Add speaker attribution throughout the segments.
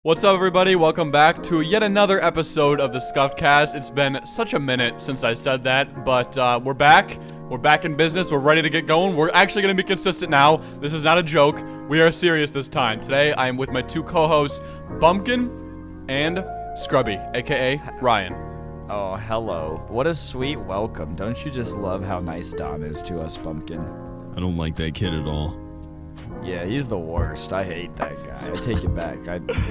Speaker 1: What's up, everybody? Welcome back to yet another episode of the Skuffed Cast. It's been such a minute since I said that, but we're back. We're back in business. We're ready to get going. We're actually going to be consistent now. This is not a joke. We are serious this time. Today, I am with my two co-hosts, Bumpkin and Scrubby, aka Ryan.
Speaker 2: Oh, hello. What a sweet welcome. Don't you just love how nice Dom is to us, Bumpkin?
Speaker 3: I don't like that kid at all.
Speaker 2: Yeah, he's the worst. I hate that guy. I take it back.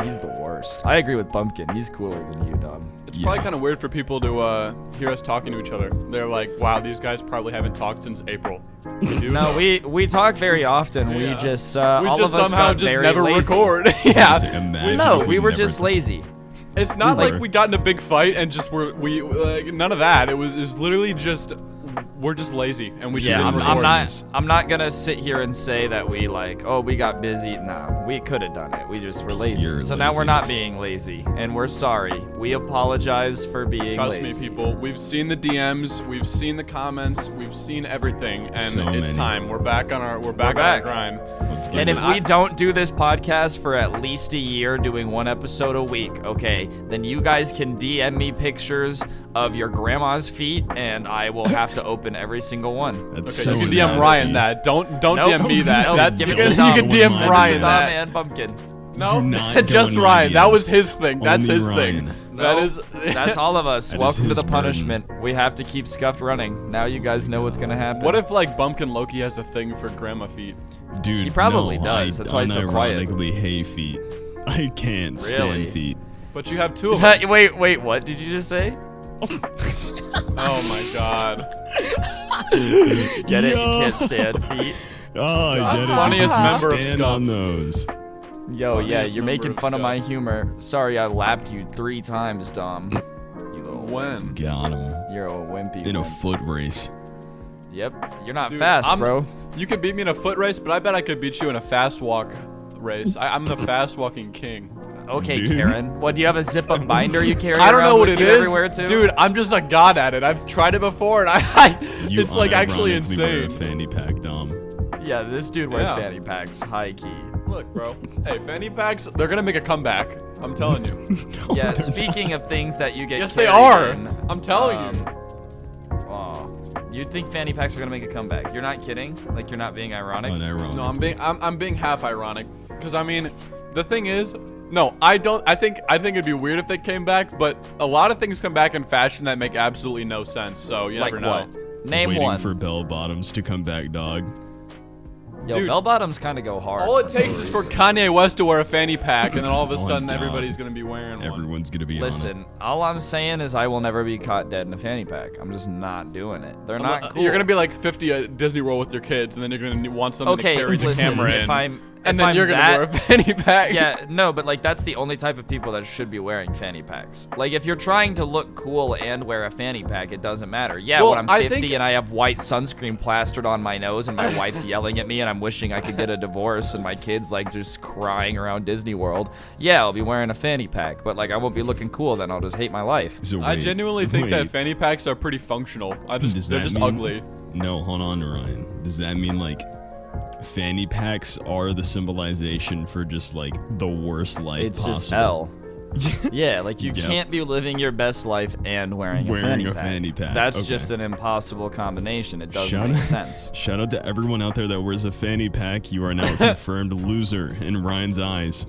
Speaker 2: He's the worst. I agree with Bumpkin. He's cooler than you, Dom.
Speaker 1: It's probably kind of weird for people to hear us talking to each other. They're like, wow, these guys probably haven't talked since April.
Speaker 2: No, we talk very often.
Speaker 1: Yeah.
Speaker 2: We just
Speaker 1: we
Speaker 2: all
Speaker 1: just
Speaker 2: of us
Speaker 1: somehow
Speaker 2: got
Speaker 1: just
Speaker 2: very
Speaker 1: never
Speaker 2: lazy.
Speaker 1: record. Yeah.
Speaker 2: No, we were just lazy.
Speaker 1: It's not
Speaker 3: We
Speaker 1: like
Speaker 3: were.
Speaker 1: we got in a big fight and just we none of that. It was literally just we're just lazy and we just
Speaker 2: Yeah,
Speaker 1: didn't
Speaker 2: I'm
Speaker 1: record.
Speaker 2: not gonna sit here and say that we we got busy. No, we could have done it. We just were lazy.
Speaker 3: Pure
Speaker 2: So now we're not
Speaker 3: laziness.
Speaker 2: being lazy, and we're sorry. We apologize for being
Speaker 1: Trust
Speaker 2: lazy.
Speaker 1: me, people. We've seen the DMs, we've seen the comments, we've seen everything, and
Speaker 3: So
Speaker 1: it's
Speaker 3: many.
Speaker 1: time. We're back on our
Speaker 2: back.
Speaker 1: on our grind.
Speaker 3: Let's get
Speaker 2: And
Speaker 3: it.
Speaker 2: if we don't do this podcast for at least a year, doing one episode a week, okay, then you guys can DM me pictures of your grandma's feet, and I will have to open every single one.
Speaker 3: That's
Speaker 1: Okay,
Speaker 3: so
Speaker 1: you can DM
Speaker 3: nasty.
Speaker 1: Ryan that. Don't
Speaker 2: Nope.
Speaker 1: DM me that.
Speaker 2: Nope.
Speaker 1: That
Speaker 2: Give
Speaker 1: you
Speaker 2: it to
Speaker 1: can,
Speaker 2: Dom.
Speaker 1: you can
Speaker 3: Send it
Speaker 1: DM
Speaker 3: to
Speaker 1: Ryan
Speaker 2: Dom
Speaker 1: that.
Speaker 2: and Pumpkin.
Speaker 1: No,
Speaker 3: Do not go
Speaker 1: just
Speaker 3: in my
Speaker 1: Ryan. That
Speaker 3: DMs.
Speaker 1: was his thing. That's
Speaker 3: Only
Speaker 1: his
Speaker 3: Ryan.
Speaker 1: thing.
Speaker 2: No,
Speaker 1: That is.
Speaker 2: That's all of us.
Speaker 3: That is
Speaker 2: Welcome to
Speaker 3: his
Speaker 2: the
Speaker 3: burden.
Speaker 2: punishment. We have to keep Scuffed running. Now you guys know what's gonna happen.
Speaker 1: What if like Bumpkin Loki has a thing for grandma feet?
Speaker 3: Dude,
Speaker 2: He probably
Speaker 3: no,
Speaker 2: does.
Speaker 3: I
Speaker 2: That's why he's so quiet.
Speaker 3: unironically hate feet. I can't
Speaker 2: Really?
Speaker 3: stand feet.
Speaker 1: But you have two of them.
Speaker 2: wait, what did you just say?
Speaker 1: Oh my god.
Speaker 2: Get it? You
Speaker 3: Yo.
Speaker 2: can't stand feet.
Speaker 3: Oh, I get it.
Speaker 1: Funniest
Speaker 3: You can
Speaker 1: member of
Speaker 3: stand
Speaker 1: Scuff.
Speaker 3: on those.
Speaker 2: Yo, yeah,
Speaker 1: Funniest
Speaker 2: you're
Speaker 1: member
Speaker 2: making
Speaker 1: of
Speaker 2: fun of
Speaker 1: Scuff.
Speaker 2: my humor. Sorry, I lapped you 3 times, Dom. You little
Speaker 1: When?
Speaker 3: Got him.
Speaker 2: You're a wimpy.
Speaker 3: In a
Speaker 2: wimp.
Speaker 3: foot race.
Speaker 2: Yep, you're not
Speaker 1: Dude,
Speaker 2: fast, bro.
Speaker 1: You could beat me in a foot race, but I bet I could beat you in a fast walk race. I'm the fast walking king.
Speaker 2: Okay,
Speaker 3: Dude.
Speaker 2: Karen. What, do you have a zip-up binder you carry
Speaker 1: I don't know
Speaker 2: around
Speaker 1: what
Speaker 2: with
Speaker 1: it
Speaker 2: you
Speaker 1: is,
Speaker 2: everywhere, too?
Speaker 1: dude. I'm just a god at it. I've tried it before, and
Speaker 3: You
Speaker 1: it's like actually
Speaker 3: unironically wear a
Speaker 1: insane.
Speaker 3: fanny pack, Dom.
Speaker 2: Yeah, this dude wears
Speaker 1: Yeah.
Speaker 2: fanny packs, high key.
Speaker 1: Look, bro. Hey, fanny packs, they're gonna make a comeback. I'm telling you.
Speaker 2: Yeah, speaking of things that you get
Speaker 1: Yes, they
Speaker 2: carried
Speaker 1: are.
Speaker 2: in,
Speaker 1: I'm telling you.
Speaker 2: Oh, you think fanny packs are gonna make a comeback? You're not kidding? Like, you're not being ironic?
Speaker 3: Unironically.
Speaker 1: No, I'm being half ironic, because I mean, the thing is, no, I don't. I think it'd be weird if they came back, but a lot of things come back in fashion that make absolutely no sense. So you
Speaker 2: Like
Speaker 1: never know.
Speaker 2: what? Name
Speaker 3: Waiting
Speaker 2: one.
Speaker 3: for bell bottoms to come back, dog.
Speaker 2: Yo,
Speaker 1: Dude.
Speaker 2: bell bottoms kind of go hard.
Speaker 1: All it
Speaker 2: for
Speaker 1: takes
Speaker 2: no
Speaker 1: is for
Speaker 2: reason.
Speaker 1: Kanye West to wear a fanny pack, and then all of a
Speaker 3: Oh,
Speaker 1: sudden
Speaker 3: God.
Speaker 1: everybody's gonna be wearing one.
Speaker 3: Everyone's gonna be
Speaker 2: Listen, all I'm saying is I will never be caught dead in a fanny pack. I'm just not doing it. They're not cool.
Speaker 1: You're gonna be like 50 at Disney World with your kids, and then you're gonna want someone
Speaker 2: okay.
Speaker 1: to carry the
Speaker 2: Listen,
Speaker 1: camera in,
Speaker 2: if I'm
Speaker 1: and
Speaker 2: if
Speaker 1: then
Speaker 2: I'm
Speaker 1: you're gonna
Speaker 2: that,
Speaker 1: wear a fanny pack.
Speaker 2: Yeah, no, but like that's the only type of people that should be wearing fanny packs. Like if you're trying to look cool and wear a fanny pack, it doesn't matter. Yeah,
Speaker 1: Well,
Speaker 2: when I'm
Speaker 1: I
Speaker 2: 50
Speaker 1: think-
Speaker 2: and I have white sunscreen plastered on my nose and my wife's yelling at me and I'm wishing I could get a divorce and my kids like just crying around Disney World, yeah, I'll be wearing a fanny pack. But like I won't be looking cool then. I'll just hate my life.
Speaker 3: So
Speaker 1: I
Speaker 3: wait,
Speaker 1: genuinely think that
Speaker 3: wait.
Speaker 1: fanny packs are pretty functional.
Speaker 3: Does
Speaker 1: They're
Speaker 3: that
Speaker 1: just
Speaker 3: mean-
Speaker 1: ugly.
Speaker 3: No, hold on, Ryan. Does that mean like fanny packs are the symbolization for just like the worst life
Speaker 2: It's
Speaker 3: possible?
Speaker 2: just hell. Yeah, like you
Speaker 3: Yep.
Speaker 2: can't be living your best life and wearing a fanny pack. That's
Speaker 3: okay.
Speaker 2: just an impossible combination. It doesn't
Speaker 3: Shout
Speaker 2: make
Speaker 3: out-
Speaker 2: sense.
Speaker 3: Shout out to everyone out there that wears a fanny pack. You are now a confirmed loser in Ryan's eyes.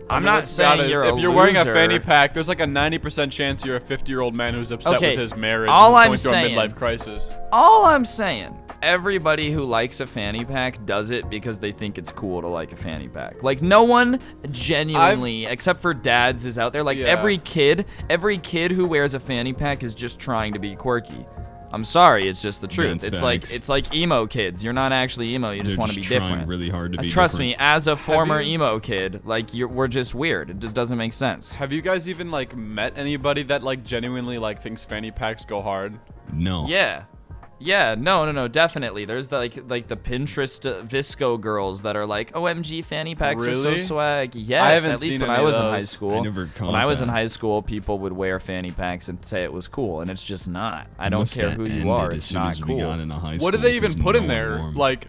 Speaker 2: I'm
Speaker 1: I mean,
Speaker 2: not
Speaker 1: let's be
Speaker 2: saying
Speaker 1: honest,
Speaker 2: you're a
Speaker 1: if you're wearing a
Speaker 2: loser.
Speaker 1: fanny pack, there's like a 90% chance you're a 50-year-old man who's upset
Speaker 2: Okay,
Speaker 1: with his marriage
Speaker 2: all
Speaker 1: and
Speaker 2: I'm
Speaker 1: is going through
Speaker 2: saying-
Speaker 1: a midlife crisis.
Speaker 2: All I'm saying, everybody who likes a fanny pack does it because they think it's cool to like a fanny pack. Like no one genuinely, except for dads, is out there. Like
Speaker 1: Yeah.
Speaker 2: every kid who wears a fanny pack is just trying to be quirky. I'm sorry, it's just the truth.
Speaker 3: That's
Speaker 2: It's
Speaker 3: facts.
Speaker 2: like emo kids. You're not actually emo. You just
Speaker 3: They're
Speaker 2: want to be
Speaker 3: trying
Speaker 2: different.
Speaker 3: really hard to be
Speaker 2: Trust
Speaker 3: different.
Speaker 2: me, as a former
Speaker 1: you-
Speaker 2: emo kid, like we're just weird. It just doesn't make sense.
Speaker 1: Have you guys even like met anybody that like genuinely like thinks fanny packs go hard?
Speaker 3: No.
Speaker 2: Yeah, no, definitely. There's the like the Pinterest VSCO girls that are like, OMG, fanny packs are so
Speaker 1: Really?
Speaker 2: swag. Yes,
Speaker 1: I haven't
Speaker 2: at least
Speaker 1: seen
Speaker 2: when
Speaker 1: any
Speaker 2: I
Speaker 1: of
Speaker 2: was in high
Speaker 1: those.
Speaker 2: school.
Speaker 3: I never caught
Speaker 2: When I was in
Speaker 3: that.
Speaker 2: high school, people would wear fanny packs and say it was cool, and it's just not. I don't
Speaker 3: Must
Speaker 2: care
Speaker 3: have
Speaker 2: who you
Speaker 3: ended
Speaker 2: are.
Speaker 3: as
Speaker 2: It's
Speaker 3: soon
Speaker 2: not
Speaker 3: as we
Speaker 2: cool.
Speaker 3: got into high
Speaker 1: What do
Speaker 3: school
Speaker 1: they even
Speaker 3: 'cause
Speaker 1: put in
Speaker 3: no
Speaker 1: there?
Speaker 3: one wore 'em.
Speaker 1: Like,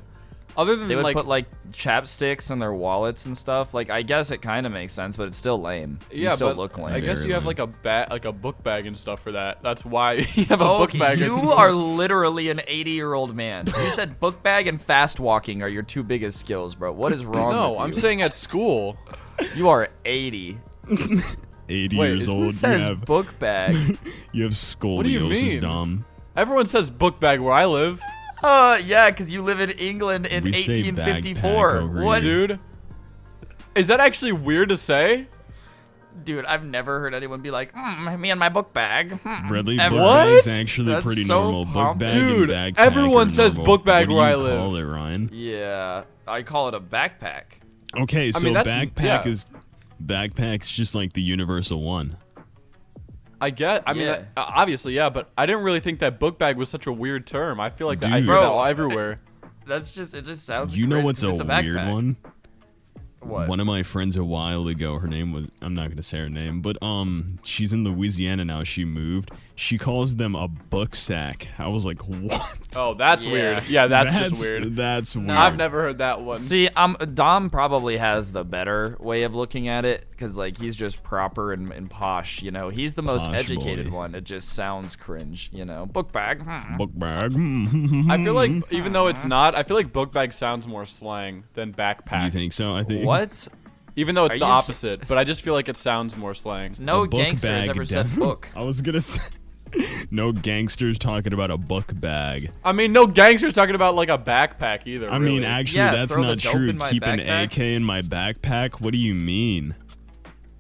Speaker 1: Other than
Speaker 2: They would
Speaker 1: like,
Speaker 2: put like chapsticks in their wallets and stuff. Like, I guess it kind of makes sense, but it's still lame.
Speaker 1: yeah,
Speaker 2: you still
Speaker 1: but
Speaker 2: look lame.
Speaker 1: I guess
Speaker 3: Very
Speaker 1: you have
Speaker 3: lame.
Speaker 1: like a book bag and stuff for that. That's why you have a book bag.
Speaker 2: You are literally an 80-year-old man. You said book bag and fast walking are your two biggest skills, bro. What is wrong with you?
Speaker 1: No, I'm saying at school.
Speaker 2: You are 80.
Speaker 3: 80
Speaker 1: Wait,
Speaker 3: years
Speaker 1: who
Speaker 2: Who
Speaker 3: old.
Speaker 2: says book bag?
Speaker 3: You have
Speaker 1: What do you
Speaker 3: scoliosis,
Speaker 1: mean?
Speaker 3: Dom.
Speaker 1: Everyone says book bag where I live.
Speaker 2: Yeah, because you live in England in
Speaker 3: We say
Speaker 2: 1854.
Speaker 3: backpack over
Speaker 2: What?
Speaker 3: here.
Speaker 1: Dude, is that actually weird to say?
Speaker 2: Dude, I've never heard anyone be like, me and my book bag.
Speaker 3: Really?
Speaker 2: Ever.
Speaker 3: Book
Speaker 1: What?
Speaker 3: bag's actually
Speaker 2: That's
Speaker 3: pretty
Speaker 2: so
Speaker 3: normal. Book
Speaker 2: pompous.
Speaker 3: bag
Speaker 1: Dude,
Speaker 3: and backpack
Speaker 1: everyone
Speaker 3: are
Speaker 1: says
Speaker 3: normal.
Speaker 1: book bag
Speaker 3: What
Speaker 1: where I
Speaker 3: do you
Speaker 1: live.
Speaker 3: call it, Ryan?
Speaker 2: Yeah, I call it a backpack.
Speaker 3: Okay, so
Speaker 1: mean, that's-
Speaker 3: backpack
Speaker 1: yeah.
Speaker 3: is backpack's just like the universal one.
Speaker 1: I mean,
Speaker 2: Yeah.
Speaker 1: obviously, yeah, but I didn't really think that book bag was such a weird term. I feel like I
Speaker 3: Dude.
Speaker 1: hear that
Speaker 2: Bro.
Speaker 1: all everywhere.
Speaker 2: It just sounds.
Speaker 3: You know
Speaker 2: cringe.
Speaker 3: what's a
Speaker 2: It's
Speaker 3: weird
Speaker 2: backpack.
Speaker 3: one?
Speaker 2: What?
Speaker 3: One of my friends a while ago, her name was, I'm not gonna say her name, but she's in Louisiana now. She moved. She calls them a book sack. I was like, what?
Speaker 1: Oh, that's
Speaker 2: Yeah.
Speaker 1: weird. Yeah, that's just weird.
Speaker 3: That's weird.
Speaker 1: I've never heard that one.
Speaker 2: See, Dom probably has the better way of looking at it, because like he's just proper and posh. You know, he's the most
Speaker 3: Posh
Speaker 2: educated
Speaker 3: boy.
Speaker 2: one. It just sounds cringe. You know, book bag.
Speaker 3: Book bag.
Speaker 1: I feel like even though it's not, I feel like book bag sounds more slang than backpack.
Speaker 3: You think so? I think.
Speaker 2: What?
Speaker 1: Even though it's
Speaker 2: Are
Speaker 1: the
Speaker 2: you
Speaker 1: opposite, but I just feel like it sounds more slang.
Speaker 2: No
Speaker 3: A book
Speaker 2: gangster has
Speaker 3: bag
Speaker 2: ever said book.
Speaker 3: I was gonna say. No gangsters talking about a book bag.
Speaker 1: I mean, no gangsters talking about like a backpack either.
Speaker 3: I mean,
Speaker 1: really.
Speaker 3: actually,
Speaker 2: Yeah,
Speaker 3: that's
Speaker 2: throw the
Speaker 3: not
Speaker 2: dope
Speaker 3: true.
Speaker 2: in my
Speaker 3: Keep an
Speaker 2: backpack?
Speaker 3: AK in my backpack. What do you mean?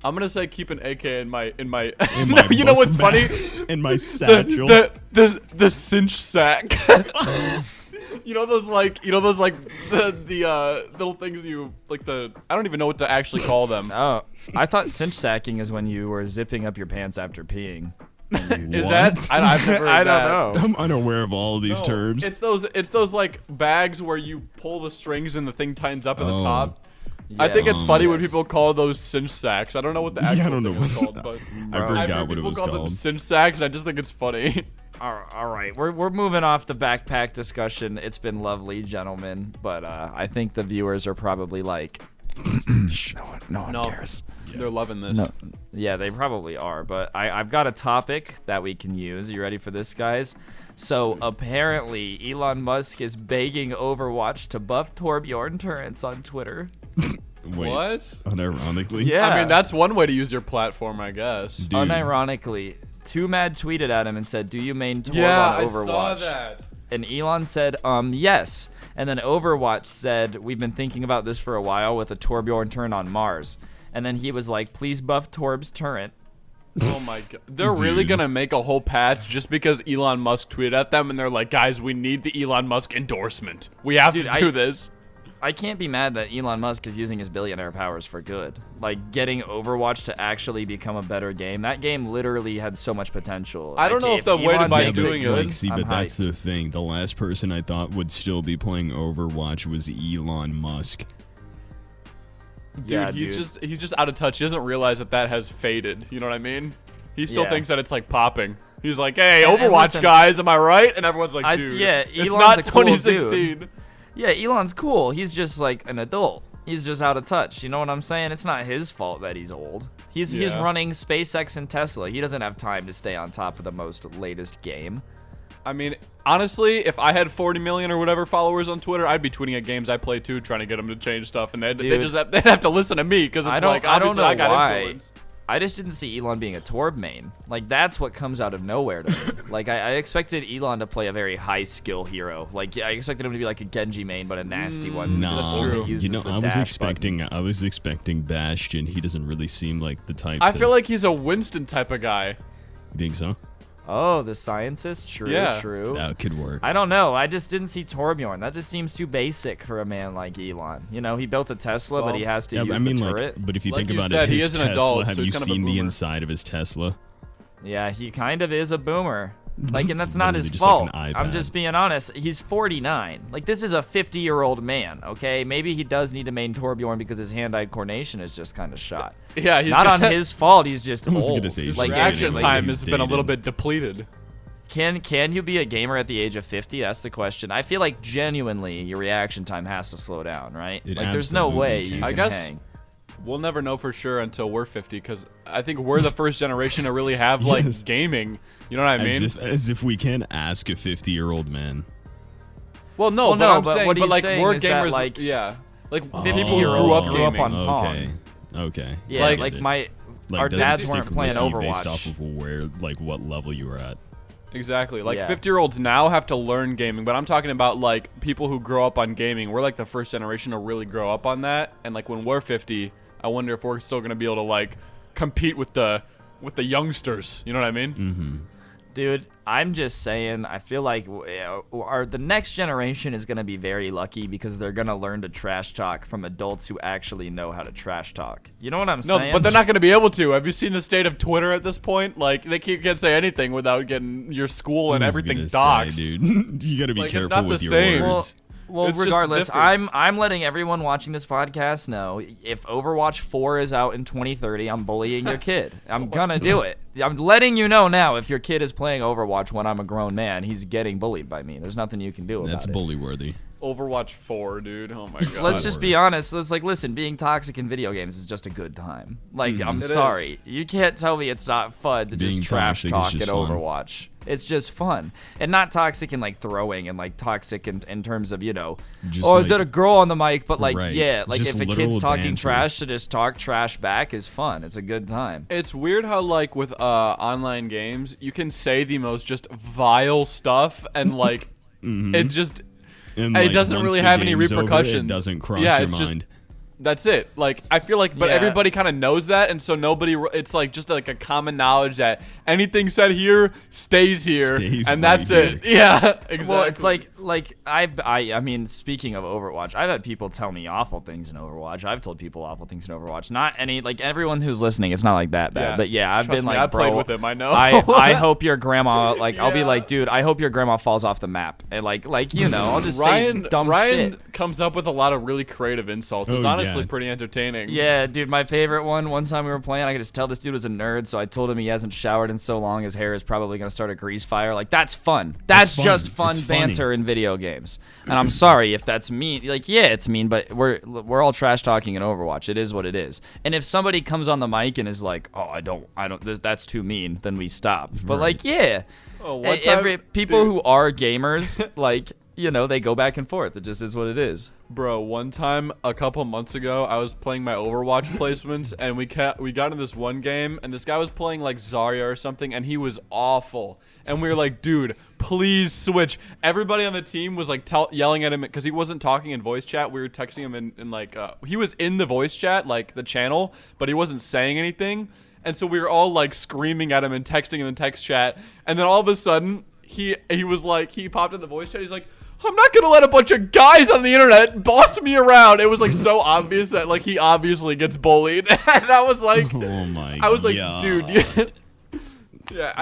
Speaker 1: I'm gonna say keep an AK in my.
Speaker 3: In
Speaker 1: No,
Speaker 3: my
Speaker 1: you know
Speaker 3: book
Speaker 1: what's
Speaker 3: bag.
Speaker 1: funny?
Speaker 3: In my satchel.
Speaker 1: The cinch sack. You know those like the little things you like the I don't even know what to actually call them.
Speaker 2: Oh, I thought cinch sacking is when you were zipping up your pants after peeing.
Speaker 1: Is
Speaker 3: What?
Speaker 1: that? I've never heard
Speaker 2: I
Speaker 1: that.
Speaker 2: don't know.
Speaker 3: I'm unaware of all of these
Speaker 1: No,
Speaker 3: terms.
Speaker 1: It's those like bags where you pull the strings and the thing tightens up at the
Speaker 3: Oh.
Speaker 1: top. I think it's
Speaker 2: Yes.
Speaker 1: funny when
Speaker 2: Yes.
Speaker 1: people call those cinch sacks. I don't know what the
Speaker 3: Yeah, I
Speaker 1: actual
Speaker 3: don't know
Speaker 1: thing is
Speaker 3: what
Speaker 1: called, but
Speaker 3: I
Speaker 1: I've
Speaker 3: forgot
Speaker 1: heard
Speaker 3: what it
Speaker 1: people
Speaker 3: was
Speaker 1: call them
Speaker 3: called.
Speaker 1: cinch sacks. I just think it's funny.
Speaker 2: All right, we're moving off the backpack discussion. It's been lovely, gentlemen, but I think the viewers are probably like, no one
Speaker 1: No.
Speaker 2: cares.
Speaker 1: They're loving this.
Speaker 2: No, yeah, they probably are. But I've got a topic that we can use. You ready for this, guys? So apparently, Elon Musk is begging Overwatch to buff 𝗲𝗏𝗏 turrets on Twitter.
Speaker 3: Wait,
Speaker 1: What?
Speaker 3: unironically?
Speaker 2: Yeah.
Speaker 1: I mean, that's one way to use your platform, I guess.
Speaker 3: Dude,
Speaker 2: Unironically, 𝗏𝗏𝗏 tweeted at him and said, "Do you main 𝗲
Speaker 1: Yeah,
Speaker 2: on
Speaker 1: I
Speaker 2: Overwatch?"
Speaker 1: saw that.
Speaker 2: And Elon said, yes. And then Overwatch said, we've been thinking about this for a while with a 𝗲𝗏𝗏𝗏 turn on Mars. And then he was like, please buff 𝗲𝗏's turret.
Speaker 1: Oh my god. They're really
Speaker 3: Dude.
Speaker 1: gonna make a whole patch just because Elon Musk tweeted at them and they're like, guys, we need the Elon Musk endorsement. We have
Speaker 2: Dude,
Speaker 1: to do this.
Speaker 2: I can't be mad that Elon Musk is using his billionaire powers for good. Like, getting Overwatch to actually become a better game. That game literally had so much potential.
Speaker 1: I don't
Speaker 2: Like,
Speaker 1: know if the way to
Speaker 2: Elon
Speaker 1: by
Speaker 2: makes
Speaker 1: doing it-
Speaker 3: like, see,
Speaker 2: I'm
Speaker 3: but that's
Speaker 2: hyped.
Speaker 3: the thing. The last person I thought would still be playing Overwatch was Elon Musk.
Speaker 1: Dude,
Speaker 2: Yeah,
Speaker 1: he's just out of touch. He doesn't realize that has faded. You know what I mean? He still
Speaker 2: Yeah.
Speaker 1: thinks that it's like popping. He's like, hey,
Speaker 2: And
Speaker 1: Overwatch
Speaker 2: listen,
Speaker 1: guys, am I right? And everyone's like, dude,
Speaker 2: yeah,
Speaker 1: it's
Speaker 2: Elon's
Speaker 1: not
Speaker 2: a cool
Speaker 1: 2016.
Speaker 2: Yeah, Elon's cool. He's just like an adult. He's just out of touch. You know what I'm saying? It's not his fault that he's old. He's
Speaker 1: Yeah.
Speaker 2: running SpaceX and Tesla. He doesn't have time to stay on top of the most latest game.
Speaker 1: I mean, honestly, if I had 40 million or whatever followers on Twitter, I'd be tweeting at games I play too, trying to get them to change stuff, and they'd
Speaker 2: Dude.
Speaker 1: they'd have to listen to me because it's
Speaker 2: I don't
Speaker 1: like obviously
Speaker 2: know
Speaker 1: I got
Speaker 2: why.
Speaker 1: influence.
Speaker 2: I just didn't see Elon being a 𝗲𝗏 main. Like, that's what comes out of nowhere to me. Like, I expected Elon to play a very high skill hero. Like, I expected him to be like a Genji main, but a nasty one. who just
Speaker 3: No,
Speaker 2: only
Speaker 1: true.
Speaker 2: uses
Speaker 3: you know,
Speaker 2: the
Speaker 3: I was
Speaker 2: dash
Speaker 3: expecting,
Speaker 2: button.
Speaker 3: I was expecting Bastion. He doesn't really seem like the type.
Speaker 1: I
Speaker 3: to,
Speaker 1: feel like he's a Winston type of guy.
Speaker 3: You think so?
Speaker 2: Oh, the scientist? True,
Speaker 1: Yeah.
Speaker 2: true.
Speaker 3: That could work.
Speaker 2: I don't know. I just didn't see 𝗲𝗏𝗏𝗏. That just seems too basic for a man like Elon. You know, he built a Tesla, but he has to
Speaker 3: Yeah,
Speaker 2: use
Speaker 3: I mean,
Speaker 2: the
Speaker 3: like,
Speaker 2: turret.
Speaker 3: but if you
Speaker 1: Like
Speaker 3: think
Speaker 1: you
Speaker 3: about
Speaker 1: said,
Speaker 3: it,
Speaker 1: he
Speaker 3: his
Speaker 1: is an
Speaker 3: Tesla.
Speaker 1: adult,
Speaker 3: Have
Speaker 1: so he's
Speaker 3: you
Speaker 1: kind of a
Speaker 3: seen the
Speaker 1: boomer.
Speaker 3: inside of his Tesla?
Speaker 2: Yeah, he kind of is a boomer. Like, and that's not
Speaker 3: Literally
Speaker 2: his
Speaker 3: just like
Speaker 2: fault.
Speaker 3: an
Speaker 2: I'm
Speaker 3: iPad.
Speaker 2: just being honest. He's 49. Like, this is a 50-year-old man, okay? Maybe he does need to main 𝗲𝗏𝗏𝗏 because his hand-eye coordination is just kind of shot.
Speaker 1: Yeah, he's
Speaker 2: Not on
Speaker 1: got-
Speaker 2: his fault. He's just
Speaker 3: I was
Speaker 2: old.
Speaker 3: gonna say
Speaker 1: His
Speaker 3: like,
Speaker 1: reaction
Speaker 3: like,
Speaker 1: time
Speaker 3: he's
Speaker 1: has been a little
Speaker 3: dated.
Speaker 1: bit depleted.
Speaker 2: Can you be a gamer at the age of 50? That's the question. I feel like genuinely your reaction time has to slow down, right?
Speaker 3: It
Speaker 2: Like there's no way
Speaker 3: absolutely
Speaker 2: you
Speaker 3: can.
Speaker 2: can
Speaker 1: I guess
Speaker 2: hang.
Speaker 1: we'll never know for sure until we're 50, because I think we're the first generation to really have like
Speaker 3: Yes.
Speaker 1: gaming. You know what I mean?
Speaker 3: As if we can ask a 50-year-old man.
Speaker 1: Well, no,
Speaker 2: Well,
Speaker 1: but
Speaker 2: no,
Speaker 1: I'm
Speaker 2: but
Speaker 1: saying,
Speaker 2: what
Speaker 1: but
Speaker 2: he's
Speaker 1: like
Speaker 2: saying
Speaker 1: we're
Speaker 2: is that,
Speaker 1: gamers,
Speaker 2: like,
Speaker 1: yeah, like
Speaker 2: 50-year-olds
Speaker 1: people
Speaker 2: grew up
Speaker 1: gaming.
Speaker 2: on Pong.
Speaker 3: Okay.
Speaker 2: Yeah,
Speaker 3: I get
Speaker 2: like
Speaker 3: it.
Speaker 2: my
Speaker 3: Like,
Speaker 2: our
Speaker 3: does it
Speaker 2: dads
Speaker 3: stick
Speaker 2: weren't playing
Speaker 3: with you based
Speaker 2: Overwatch.
Speaker 3: off of where, like, what level you were at.
Speaker 1: Exactly. Like
Speaker 2: Yeah.
Speaker 1: 50-year-olds now have to learn gaming, but I'm talking about like people who grow up on gaming. We're like the first generation to really grow up on that, and like when we're 50, I wonder if we're still gonna be able to like compete with the youngsters. You know what I mean?
Speaker 3: Mm-hmm.
Speaker 2: Dude, I'm just saying, I feel like the next generation is going to be very lucky because they're going to learn to trash talk from adults who actually know how to trash talk. You know what I'm
Speaker 1: No,
Speaker 2: saying?
Speaker 1: but they're not gonna be able to. Have you seen the state of Twitter at this point? Like they can't say anything without getting your school and everything doxxed.
Speaker 3: Dude. You gotta be
Speaker 1: Like, it's
Speaker 3: careful
Speaker 1: not
Speaker 3: with
Speaker 1: the
Speaker 3: your
Speaker 1: same.
Speaker 3: words.
Speaker 2: Well,
Speaker 1: It's just
Speaker 2: regardless,
Speaker 1: different.
Speaker 2: I'm letting everyone watching this podcast know if Overwatch 4 is out in 2030, I'm bullying your kid. I'm gonna do it. I'm letting you know now. If your kid is playing Overwatch when I'm a grown man, he's getting bullied by me. There's nothing you can do about
Speaker 3: That's
Speaker 2: it.
Speaker 3: bully worthy.
Speaker 1: Overwatch 4, dude. Oh my god.
Speaker 2: Let's just be honest. Let's listen. Being toxic in video games is just a good time. Like, I'm
Speaker 1: It
Speaker 2: sorry, you can't tell me it's not fun to
Speaker 3: Being
Speaker 2: just trash
Speaker 3: toxic is
Speaker 2: talk in
Speaker 3: just fun.
Speaker 2: Overwatch. It's just fun, and not toxic in like throwing, and like toxic in terms of, you know,
Speaker 3: Just
Speaker 2: oh, is
Speaker 3: like-
Speaker 2: that a girl on the mic? But like,
Speaker 3: Right.
Speaker 2: yeah, like
Speaker 3: Just
Speaker 2: if a kid's
Speaker 3: literal
Speaker 2: talking
Speaker 3: banter.
Speaker 2: trash, to just talk trash back is fun. It's a good time.
Speaker 1: It's weird how like with online games, you can say the most just vile stuff and like it just
Speaker 3: And,
Speaker 1: it
Speaker 3: like,
Speaker 1: doesn't
Speaker 3: once
Speaker 1: really
Speaker 3: the
Speaker 1: have any
Speaker 3: game's over,
Speaker 1: repercussions.
Speaker 3: it doesn't cross
Speaker 1: Yeah,
Speaker 3: your
Speaker 1: it's just-
Speaker 3: mind.
Speaker 1: that's it. Like I feel like, but
Speaker 2: Yeah.
Speaker 1: everybody kind of knows that, and so nobody. It's like just like a common knowledge that anything said here stays here,
Speaker 3: Stays
Speaker 1: and
Speaker 3: right
Speaker 1: that's it. Yeah, exactly.
Speaker 2: Well, it's like I mean, speaking of Overwatch, I've had people tell me awful things in Overwatch. I've told people awful things in Overwatch. Not any, like, everyone who's listening, it's not like that bad.
Speaker 1: Yeah.
Speaker 2: But yeah, I've
Speaker 1: Trust
Speaker 2: been
Speaker 1: me,
Speaker 2: like,
Speaker 1: I played
Speaker 2: bro,
Speaker 1: with him, I know.
Speaker 2: I hope your grandma, like, I'll be
Speaker 1: Yeah.
Speaker 2: like, dude, I hope your grandma falls off the map, and like you know, I'll just say dumb
Speaker 1: Ryan
Speaker 2: shit.
Speaker 1: comes up with a lot of really creative insults. It's
Speaker 3: Oh,
Speaker 1: honestly
Speaker 3: yeah.
Speaker 1: pretty entertaining.
Speaker 2: Yeah, dude, my favorite one time we were playing, I could just tell this dude was a nerd, so I told him he hasn't showered in so long, his hair is probably going to start a grease fire. Like, that's fun. That's
Speaker 3: fun.
Speaker 2: just fun
Speaker 3: It's funny.
Speaker 2: banter in video games. And I'm sorry if that's mean. Like, yeah, it's mean, but we're all trash talking in Overwatch. It is what it is. And if somebody comes on the mic and is like, "Oh, I don't that's too mean," then we stop. But like, yeah.
Speaker 1: Oh, one time-
Speaker 2: People
Speaker 1: dude.
Speaker 2: who are gamers, like, you know, they go back and forth. It just is what it is.
Speaker 1: Bro, one time a couple months ago, I was playing my Overwatch placements, and we got in this one game, and this guy was playing like Zarya or something, and he was awful. And we were like, dude, please switch. Everybody on the team was like yelling at him because he wasn't talking in voice chat. We were texting him in like he was in the voice chat, like the channel, but he wasn't saying anything. And so we were all like screaming at him and texting in the text chat. And then all of a sudden, he was like, he popped in the voice chat. He's like, I'm not gonna let a bunch of guys on the internet boss me around. It was like so obvious that like he obviously gets bullied, and I was like,
Speaker 3: Oh my
Speaker 1: I was like,
Speaker 3: God.
Speaker 1: dude, yeah.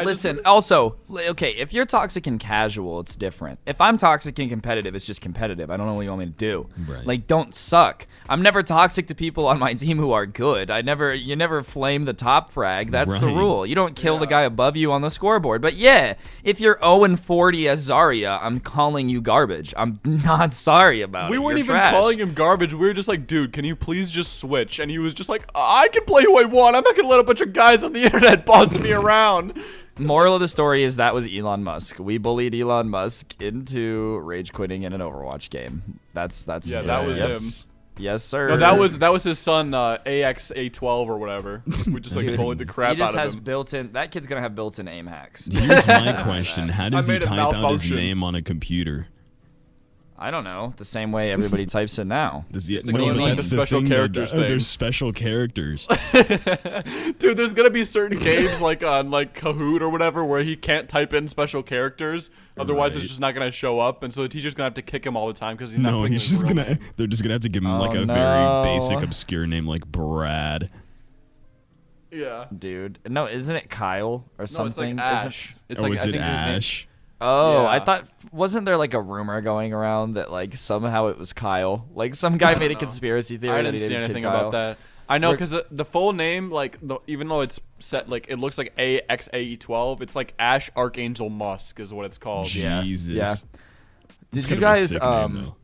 Speaker 2: Listen, also, okay, if you're toxic and casual, it's different. If I'm toxic and competitive, it's just competitive. I don't know what you want me to do.
Speaker 3: Right.
Speaker 2: Like, don't suck. I'm never toxic to people on my team who are good. You never flame the top frag. That's the
Speaker 3: Right.
Speaker 2: rule. You don't kill the guy above you on the scoreboard. But yeah, if you're 0-40 as Zarya, I'm calling you garbage. I'm not sorry about
Speaker 1: We
Speaker 2: it.
Speaker 1: weren't
Speaker 2: You're
Speaker 1: even
Speaker 2: trash.
Speaker 1: calling him garbage. We were just like, dude, can you please just switch? And he was just like, I can play who I want. I'm not gonna let a bunch of guys on the internet boss me around.
Speaker 2: Moral of the story is that was Elon Musk. We bullied Elon Musk into rage quitting in an Overwatch game. That's
Speaker 1: Yeah, that was
Speaker 2: yes. Yes, sir.
Speaker 1: No, that was his son, 𝗢𝗂𝗏𝗏 or whatever. We just like bullied the crap
Speaker 2: He just
Speaker 1: out
Speaker 2: has
Speaker 1: of him.
Speaker 2: built-in. That kid's gonna have built-in aim hacks.
Speaker 3: Here's my question. How does he
Speaker 1: made it
Speaker 3: type out his
Speaker 1: malfunction.
Speaker 3: name on a computer?
Speaker 2: I don't know. The same way everybody types it now.
Speaker 3: Does he,
Speaker 1: It's like the
Speaker 3: that's the
Speaker 1: special
Speaker 3: thing,
Speaker 1: characters
Speaker 3: though.
Speaker 1: thing.
Speaker 3: There's special characters.
Speaker 1: Dude, there's gonna be certain games like on like Kahoot or whatever where he can't type in special characters, otherwise
Speaker 3: Right.
Speaker 1: it's just not gonna show up, and so the teacher's gonna have to kick him all the time because he's not.
Speaker 3: No,
Speaker 1: putting
Speaker 3: he's
Speaker 1: his
Speaker 3: just
Speaker 1: real
Speaker 3: gonna.
Speaker 1: name.
Speaker 3: They're just gonna have to give him like
Speaker 2: Oh,
Speaker 3: a
Speaker 2: no.
Speaker 3: very basic, obscure name like Brad.
Speaker 1: Yeah.
Speaker 2: Dude, no, isn't it Kyle or
Speaker 1: No, it's
Speaker 2: something?
Speaker 1: like
Speaker 2: Isn't-
Speaker 1: Ash. It's
Speaker 3: Oh,
Speaker 1: like
Speaker 3: is
Speaker 1: I
Speaker 3: it
Speaker 1: think his name-
Speaker 3: Ash?
Speaker 2: Oh,
Speaker 1: Yeah.
Speaker 2: I thought, wasn't there like a rumor going around that like somehow it was Kyle? Like some guy made a
Speaker 1: know.
Speaker 2: conspiracy theory
Speaker 1: I
Speaker 2: that
Speaker 1: didn't
Speaker 2: he
Speaker 1: see
Speaker 2: named his kid
Speaker 1: anything
Speaker 2: Kyle.
Speaker 1: about that. I know, because the full name, like, even though it's set, like, it looks like 𝗂𝗢𝗏𝗡, it's like Ash Archangel Musk is what it's called.
Speaker 3: Jesus.
Speaker 2: Yeah.
Speaker 3: It's
Speaker 2: Did you
Speaker 3: gotta be a
Speaker 2: guys
Speaker 3: sick name, though.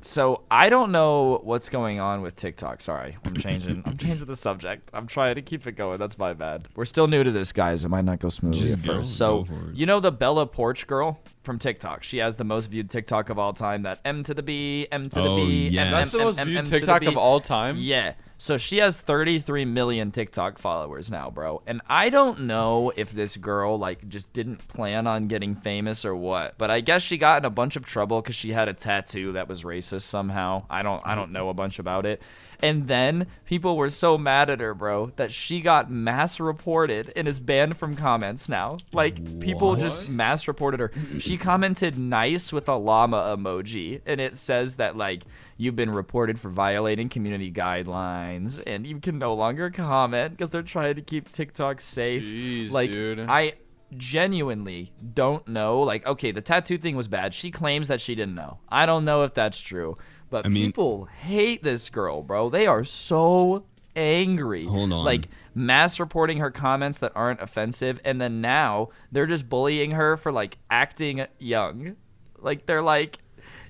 Speaker 2: So I don't know what's going on with TikTok. Sorry, I'm changing the subject. I'm trying to keep it going. That's my bad. We're still new to this, guys. It might not go smoothly
Speaker 3: Just
Speaker 2: at
Speaker 3: go
Speaker 2: first. So
Speaker 3: for it.
Speaker 2: you know the Bella Poarch girl from TikTok. She has the most viewed TikTok of all time. That M to the B, M to the
Speaker 3: Oh,
Speaker 2: B,
Speaker 3: yes.
Speaker 2: M,
Speaker 1: That's the
Speaker 2: M,
Speaker 1: most
Speaker 2: M,
Speaker 1: viewed
Speaker 2: M to the
Speaker 1: TikTok
Speaker 2: B.
Speaker 1: of all time?
Speaker 2: Yeah. So she has 33 million TikTok followers now, bro. And I don't know if this girl like just didn't plan on getting famous or what, but I guess she got in a bunch of trouble because she had a tattoo that was racist somehow. I don't know a bunch about it. And then people were so mad at her, bro, that she got mass reported and is banned from comments now. Like people just mass reported her. She commented nice with a llama emoji, and it says that like you've been reported for violating community guidelines and you can no longer comment because they're trying to keep TikTok safe.
Speaker 1: Jeez,
Speaker 2: like
Speaker 1: dude.
Speaker 2: I genuinely don't know. Like, okay, the tattoo thing was bad. She claims that she didn't know. I don't know if that's true. But
Speaker 3: I mean,
Speaker 2: people hate this girl, bro. They are so angry.
Speaker 3: Hold on.
Speaker 2: Like mass reporting her comments that aren't offensive, and then now they're just bullying her for like acting young. Like they're like,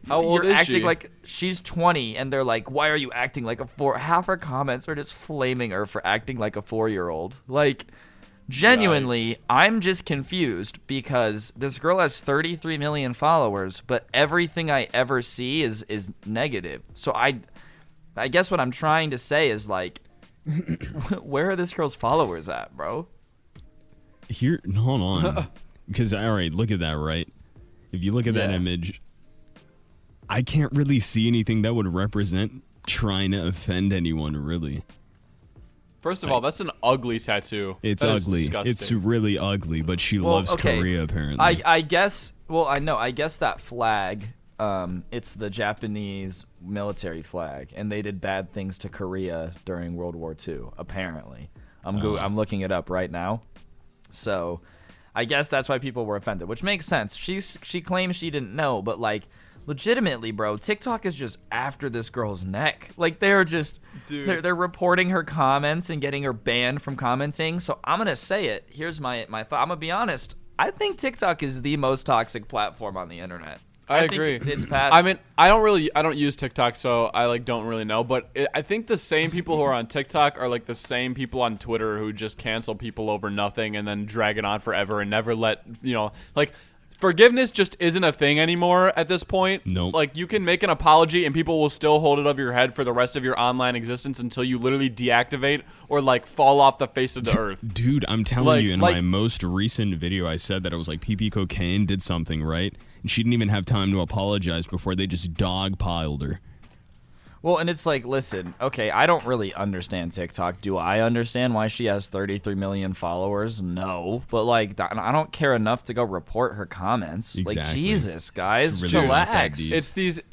Speaker 1: how old
Speaker 2: you're
Speaker 1: is
Speaker 2: acting
Speaker 1: she?
Speaker 2: like she's 20, and they're like, why are you acting like a 4? Half her comments are just flaming her for acting like a 4-year-old. Like, genuinely,
Speaker 1: Yikes.
Speaker 2: I'm just confused because this girl has 33 million followers, but everything I ever see is negative. So I guess what I'm trying to say is like, where are this girl's followers at, bro?
Speaker 3: Here, hold on. Because, all right, look at that, right? If you look at that
Speaker 2: Yeah.
Speaker 3: image, I can't really see anything that would represent trying to offend anyone, really.
Speaker 1: First of all, that's an ugly tattoo.
Speaker 3: It's
Speaker 1: That is
Speaker 3: ugly.
Speaker 1: disgusting.
Speaker 3: It's really ugly, but she
Speaker 2: Well,
Speaker 3: loves
Speaker 2: okay.
Speaker 3: Korea, apparently.
Speaker 2: I guess, well, I know, I guess that flag, it's the Japanese military flag, and they did bad things to Korea during World War II, apparently. I'm looking it up right now. So I guess that's why people were offended, which makes sense. She claims she didn't know, but like, legitimately, bro, TikTok is just after this girl's neck. Like they're just they're reporting her comments and getting her banned from commenting. So I'm gonna say it. Here's my thought. I'm gonna be honest. I think TikTok is the most toxic platform on the internet.
Speaker 1: I
Speaker 2: think
Speaker 1: agree.
Speaker 2: It's past.
Speaker 1: I mean, I don't use TikTok, so I like don't really know. But I think the same people who are on TikTok are like the same people on Twitter who just cancel people over nothing and then drag it on forever and never let like. Forgiveness just isn't a thing anymore at this point.
Speaker 3: Nope.
Speaker 1: Like, you can make an apology and people will still hold it over your head for the rest of your online existence until you literally deactivate or, like, fall off the face of the earth.
Speaker 3: Dude, I'm telling
Speaker 1: Like-
Speaker 3: you, in
Speaker 1: like-
Speaker 3: my most recent video, I said that it was like PP Cocaine did something, right? And she didn't even have time to apologize before they just dogpiled her.
Speaker 2: well, and it's like, listen, okay, I don't really understand TikTok. Do I understand why she has 33 million followers? No, but like, I don't care enough to go report her comments. Like,
Speaker 3: Exactly.
Speaker 2: Jesus, guys,
Speaker 3: It's really not that
Speaker 2: chillax.
Speaker 3: deep.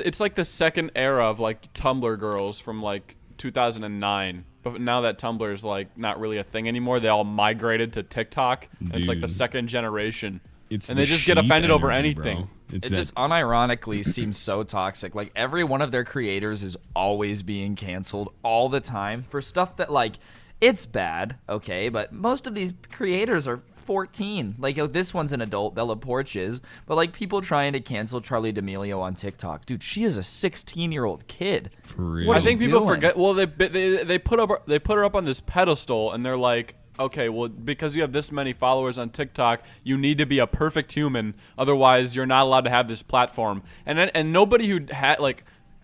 Speaker 1: It's like the second era of, like, Tumblr girls from, like, 2009. But now that Tumblr is, like, not really a thing anymore, they all migrated to TikTok. And it's like the
Speaker 3: Dude.
Speaker 1: second generation.
Speaker 3: It's
Speaker 1: And
Speaker 3: the
Speaker 1: they just get
Speaker 3: sheep
Speaker 1: offended over
Speaker 3: energy, bro.
Speaker 1: anything.
Speaker 3: It's
Speaker 2: It
Speaker 3: that,
Speaker 2: just unironically seems so toxic. Like every one of their creators is always being canceled all the time for stuff that like it's bad, okay, but most of these creators are 14. Like this one's an adult, Bella Poarch is, but like people trying to cancel Charli D'Amelio on TikTok. Dude, she is a 16-year-old kid.
Speaker 3: for real.
Speaker 2: What
Speaker 1: I
Speaker 2: are
Speaker 1: think
Speaker 2: you
Speaker 1: people
Speaker 2: doing?
Speaker 1: forget. Well, they put her up on this pedestal, and they're like, okay, well, because you have this many followers on TikTok, you need to be a perfect human. Otherwise, you're not allowed to have this platform. And nobody who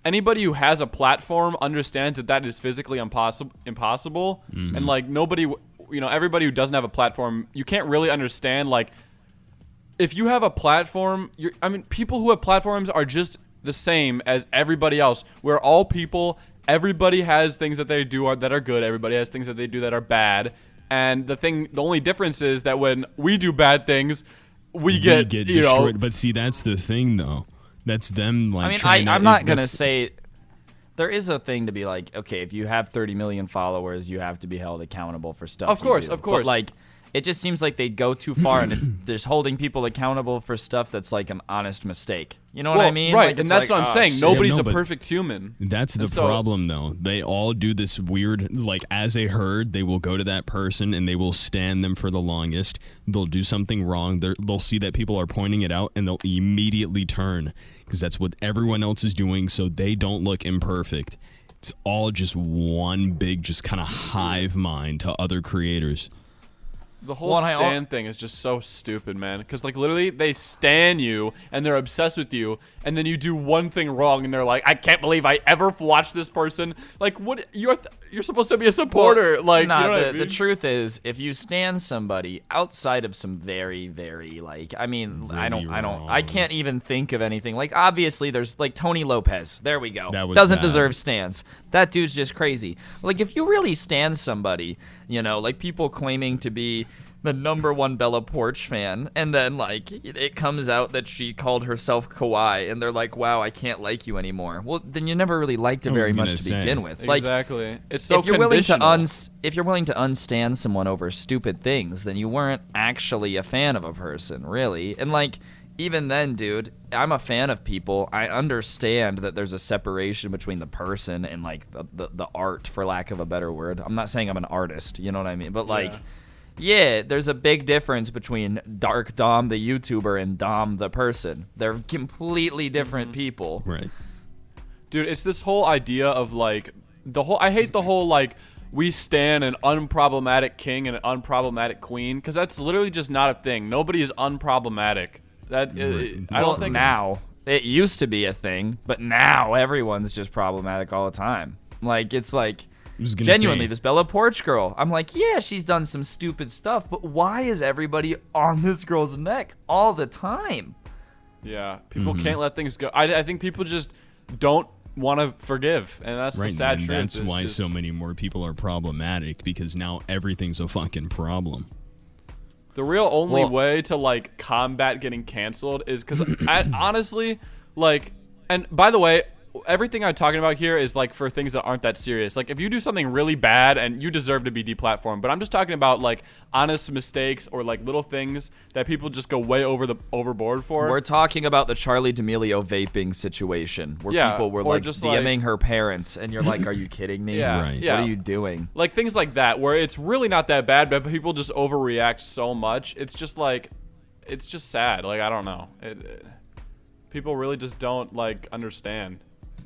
Speaker 1: anybody who has a platform understands that is physically impossible.
Speaker 3: Mm-hmm.
Speaker 1: And like nobody, everybody who doesn't have a platform, you can't really understand. Like, if you have a platform, people who have platforms are just the same as everybody else. We're all people. Everybody has things that they do that are good. Everybody has things that they do that are bad. And the only difference is that when we do bad things, we get
Speaker 3: destroyed. But see, that's the thing, though. That's them like.
Speaker 2: I mean,
Speaker 3: trying to,
Speaker 2: I'm not gonna
Speaker 3: that's-
Speaker 2: say there is a thing to be like, okay, if you have 30 million followers, you have to be held accountable for stuff.
Speaker 1: Of course,
Speaker 2: you do.
Speaker 1: of course.
Speaker 2: But like, it just seems like they go too far, and it's just holding people accountable for stuff that's like an honest mistake. You know what I mean?
Speaker 1: Right,
Speaker 2: Like,
Speaker 1: and
Speaker 2: it's
Speaker 1: that's
Speaker 2: like,
Speaker 1: what I'm
Speaker 2: oh,
Speaker 1: saying.
Speaker 2: shit.
Speaker 1: Nobody's
Speaker 3: no,
Speaker 1: a
Speaker 3: but
Speaker 1: perfect human.
Speaker 3: That's the problem, though. They all do this weird, like, as a herd, they will go to that person and they will stand them for the longest. They'll do something wrong. They'll see that people are pointing it out, and they'll immediately turn because that's what everyone else is doing, so they don't look imperfect. It's all just one big, just kind of hive mind to other creators.
Speaker 1: The whole stan thing is just so stupid, man. Because, like, literally, they stan you, and they're obsessed with you, and then you do one thing wrong, and they're like, I can't believe I ever watched this person. Like, what? You're supposed to be a supporter.
Speaker 2: Well,
Speaker 1: like,
Speaker 2: nah,
Speaker 1: you know what I mean?
Speaker 2: the truth is, if you stan somebody outside of some very, very, like, I mean, I can't even think of anything. Like, obviously, there's, like, Tony Lopez. There we go. Doesn't deserve stans. That dude's just crazy. Like, if you really stan somebody, you know, like people claiming to be the #1 Bella Poarch fan, and then like it comes out that she called herself kawaii, and they're like, "Wow, I can't like you anymore." Well, then you never really liked her very much to begin with. Like,
Speaker 1: exactly. It's so
Speaker 2: if you're willing to
Speaker 1: conditional.
Speaker 2: unstan someone over stupid things, then you weren't actually a fan of a person, really. And like, even then, dude, I'm a fan of people. I understand that there's a separation between the person and like the art, for lack of a better word. I'm not saying I'm an artist, you know what I mean? But like. Yeah, there's a big difference between Dark Dom the YouTuber and Dom the person. They're completely different people.
Speaker 3: Right.
Speaker 1: Dude, it's this whole idea of like I hate the whole like we stan an unproblematic king and an unproblematic queen, because that's literally just not a thing. Nobody is unproblematic. I don't think
Speaker 2: now it used to be a thing, but now everyone's just problematic all the time. Like, it's like, genuinely, this Bella Poarch girl, I'm like, yeah, she's done some stupid stuff, but why is everybody on this girl's neck all the time?
Speaker 1: Yeah, people can't let things go. I think people just don't want to forgive, and that's the sad truth.
Speaker 3: That's why so many more people are problematic, because now everything's a fucking problem.
Speaker 1: The real only way to like combat getting canceled is because honestly, like, and by the way, everything I'm talking about here is like for things that aren't that serious. Like, if you do something really bad and you deserve to be deplatformed, but I'm just talking about like honest mistakes or like little things that people just go way overboard for.
Speaker 2: We're talking about the 𝗗𝗙 𝗦𝗊𝗪 situation where people were like just DMing her parents, and you're like, are you kidding me?
Speaker 3: Right.
Speaker 2: What are you doing?
Speaker 1: Like things like that where it's really not that bad, but people just overreact so much. It's just like, it's just sad. Like, I don't know. People really just don't like understand,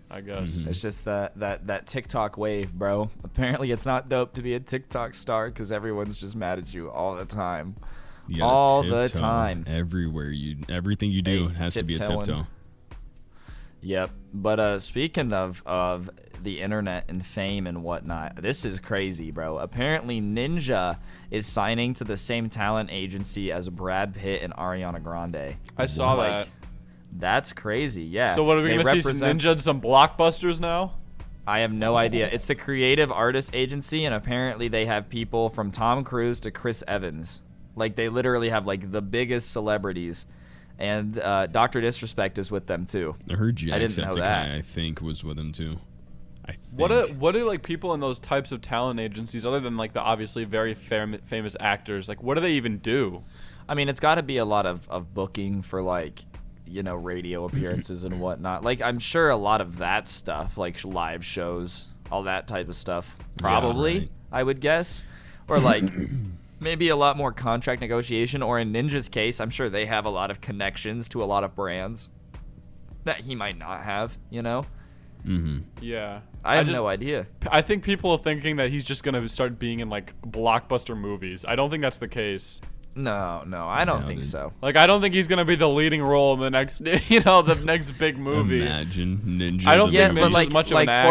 Speaker 1: I guess.
Speaker 2: It's just that TikTok wave, bro. Apparently, it's not dope to be a TikTok star because everyone's just mad at you all the time. All the time.
Speaker 3: Everywhere everything you do has to be a tiptoe.
Speaker 2: Yep. But speaking of the internet and fame and whatnot, this is crazy, bro. Apparently, Ninja is signing to the same talent agency as Brad Pitt and Ariana Grande.
Speaker 1: I saw that.
Speaker 2: That's crazy, yeah.
Speaker 1: So what, are we going to see some Ninja in some blockbusters now?
Speaker 2: I have no idea. It's the Creative Artist Agency, and apparently they have people from Tom Cruise to Chris Evans. Like, they literally have, like, the biggest celebrities. And Dr. Disrespect is with them, too.
Speaker 3: I heard
Speaker 2: Jacksepticeye,
Speaker 3: I think, was with them, too.
Speaker 1: What are like people in those types of talent agencies, other than like the obviously very famous actors, like what do they even do?
Speaker 2: I mean, it's got to be a lot of booking for like, you know, radio appearances and whatnot. Like, I'm sure a lot of that stuff, like live shows, all that type of stuff, probably, right. I would guess. Or like maybe a lot more contract negotiation, or in Ninja's case, I'm sure they have a lot of connections to a lot of brands that he might not have, you know?
Speaker 1: Yeah.
Speaker 2: I have no idea.
Speaker 1: I think people are thinking that he's just going to start being in like blockbuster movies. I don't think that's the case.
Speaker 2: No, I don't think so.
Speaker 1: Like, I don't think he's gonna be the leading role in the next, the next big movie.
Speaker 3: Imagine Ninja.
Speaker 1: I don't think Ninja's much of an actor.